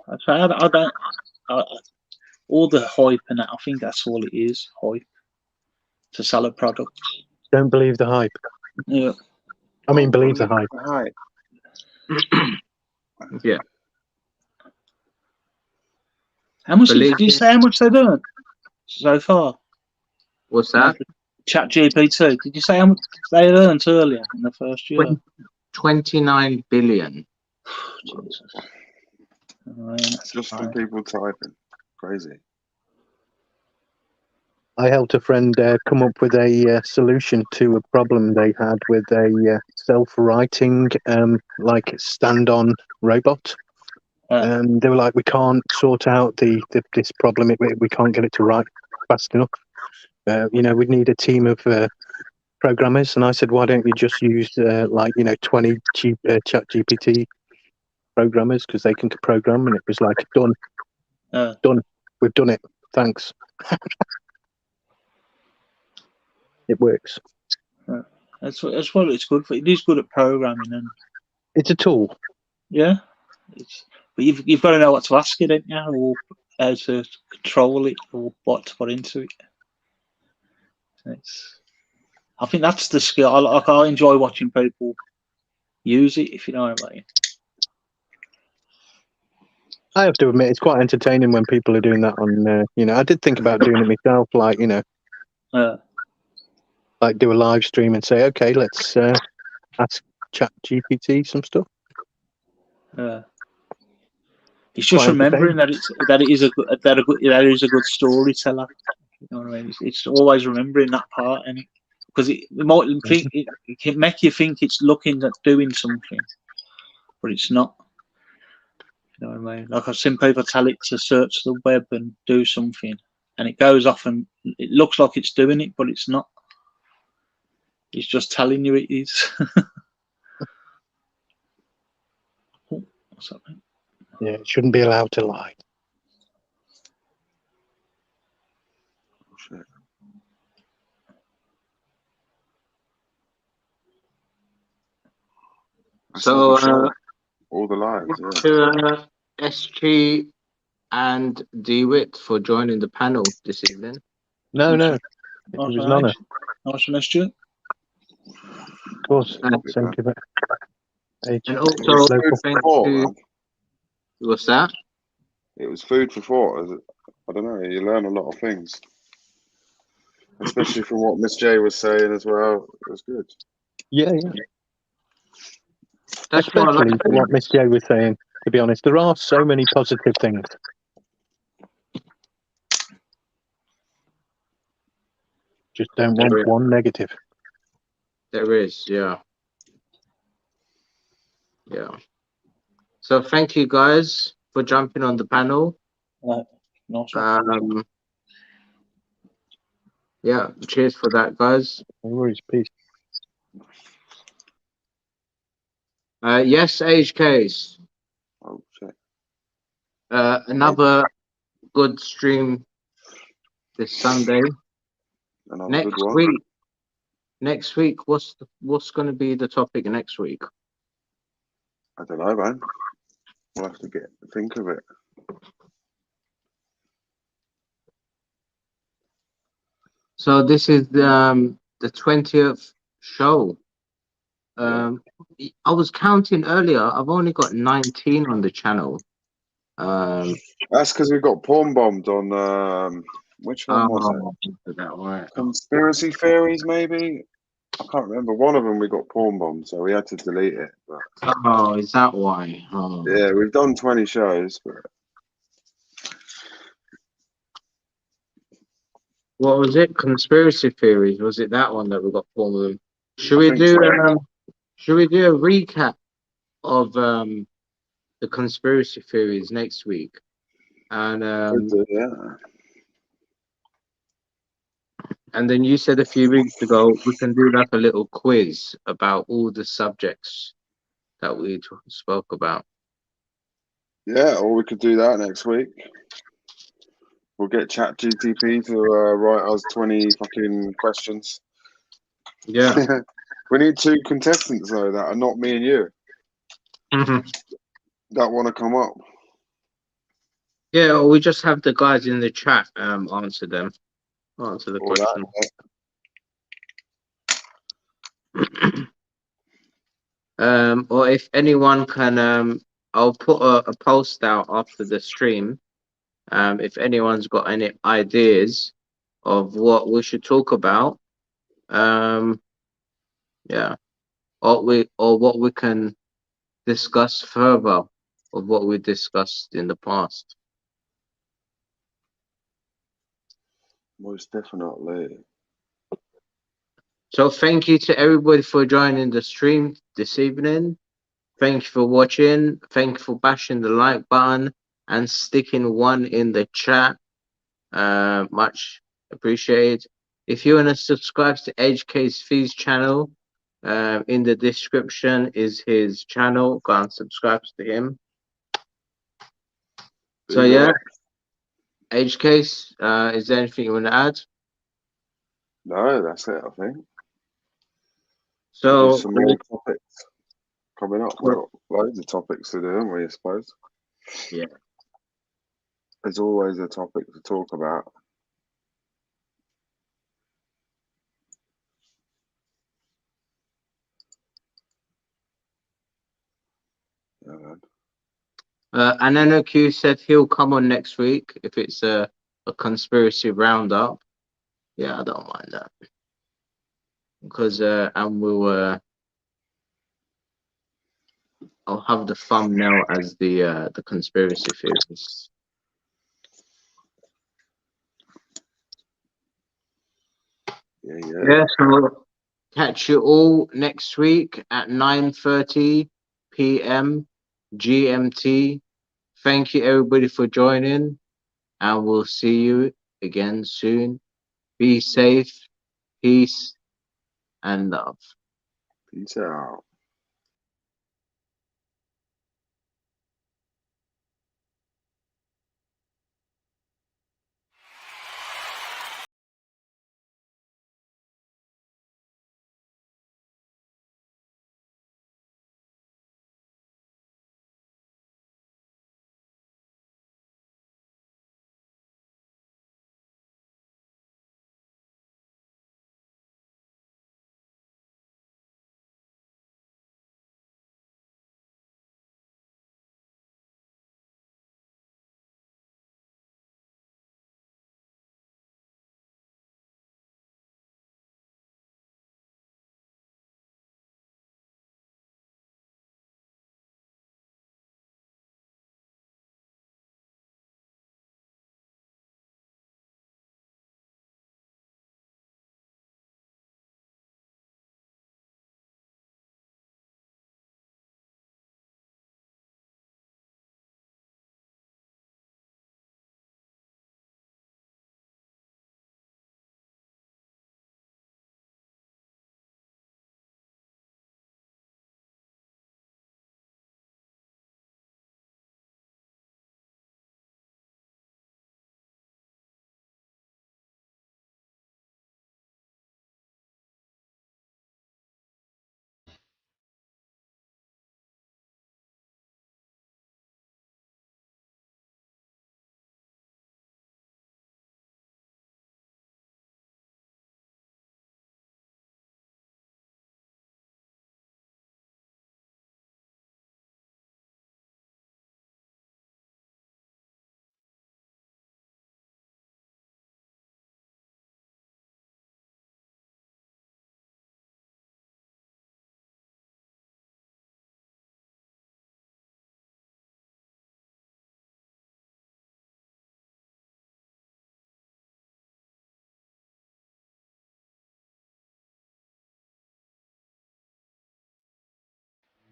I don't. All the hype and that, I think that's all it is. Hype to sell a product. Don't believe the hype. Yeah. I mean, believe the hype. Yeah. How much did you say? How much they've earned so far? What's that? ChatGPT. Did you say how much they earned earlier in the first year? 29 billion. Jesus. Just from people typing. Crazy. I helped a friend come up with a solution to a problem they had with a self-writing, like stand-on robot. They were like, we can't sort out this problem. We can't get it to write fast enough. We'd need a team of programmers. And I said, why don't you just use 20 ChatGPT programmers because they can program? And it was like, done. Done. We've done it. Thanks. It works. That's what it's good for. It is good at programming, and It's a tool. yeah, but you've got to know what to ask it, don't you, or how to control it, or what to put into it. I think that's the skill. I enjoy watching people use it, if you know what I mean. I have to admit, it's quite entertaining when people are doing that on, I did think about doing it myself, like, like do a live stream and say, okay, let's ask ChatGPT some stuff. It's just remembering that it is a good storyteller. You know what I mean? It's always remembering that part, and because it can make you think it's looking at doing something, but it's not. You know what I mean? Like I've seen people tell it to search the web and do something, and it goes off and it looks like it's doing it, but it's not. It's just telling you it is. What's that mean? Yeah, it shouldn't be allowed to lie. So, all the lives. Yeah. To SG and DeWitt for joining the panel this evening. No. It was an honour. Nice one, Stu. Of course. Thank you. And also, thank you. What's that? It was food for thought. I don't know. You learn a lot of things, especially from what Miss J was saying as well. It was good. Yeah. That's especially what Miss J was saying. To be honest, there are so many positive things. Just don't want one negative. There is, yeah. So thank you guys for jumping on the panel. Yeah, cheers for that, guys. No worries, peace. Yes, Age Case. Oh shit. Another good stream this Sunday. Next week, what's going to be the topic next week? I don't know, man. We'll have to think of it. So this is the 20th show. I was counting earlier. I've only got 19 on the channel. That's because we got porn bombed on. Which one was it? That one. Conspiracy theories, maybe. I can't remember. One of them we got porn bombed, so we had to delete it. But... Oh, is that why? Oh. Yeah, we've done 20 shows, but. What was it? Conspiracy theories? Was it that one that we got porn bombed? Should we do a recap of the conspiracy theories next week? And and then you said a few weeks ago we can do like a little quiz about all the subjects that we spoke about. Yeah, or we could do that next week. We'll get ChatGPT to write us 20 fucking questions. Yeah. We need 2 contestants though that are not me and you. That want to come up. Yeah, or we just have the guys in the chat answer the question. Or if anyone can, I'll put a post out after the stream. If anyone's got any ideas of what we should talk about, yeah, or what we can discuss further of what we discussed in the past. Most definitely. So thank you to everybody for joining the stream this evening. Thank you for watching. Thank you for bashing the like button and sticking 1 in the chat. Much appreciated. If you want to subscribe to AgeCaseV's channel, in the description is his channel. Go and subscribe to him. So yeah, AgeCase, is there anything you want to add? No, that's it, I think. Do So some more topics coming up. We've got loads of topics to do, haven't we, I suppose? yeah. There's always a topic to talk about. Yeah, man. Ananoku said he'll come on next week if it's a conspiracy roundup. Yeah, I don't mind that because and we'll I'll have the thumbnail as the conspiracy theories. Yeah. Yeah, so catch you all next week at 9:30 p.m. GMT. Thank you everybody for joining, and we'll see you again soon. Be safe, peace, and love. Peace out.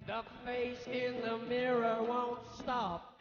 The face in the mirror won't stop.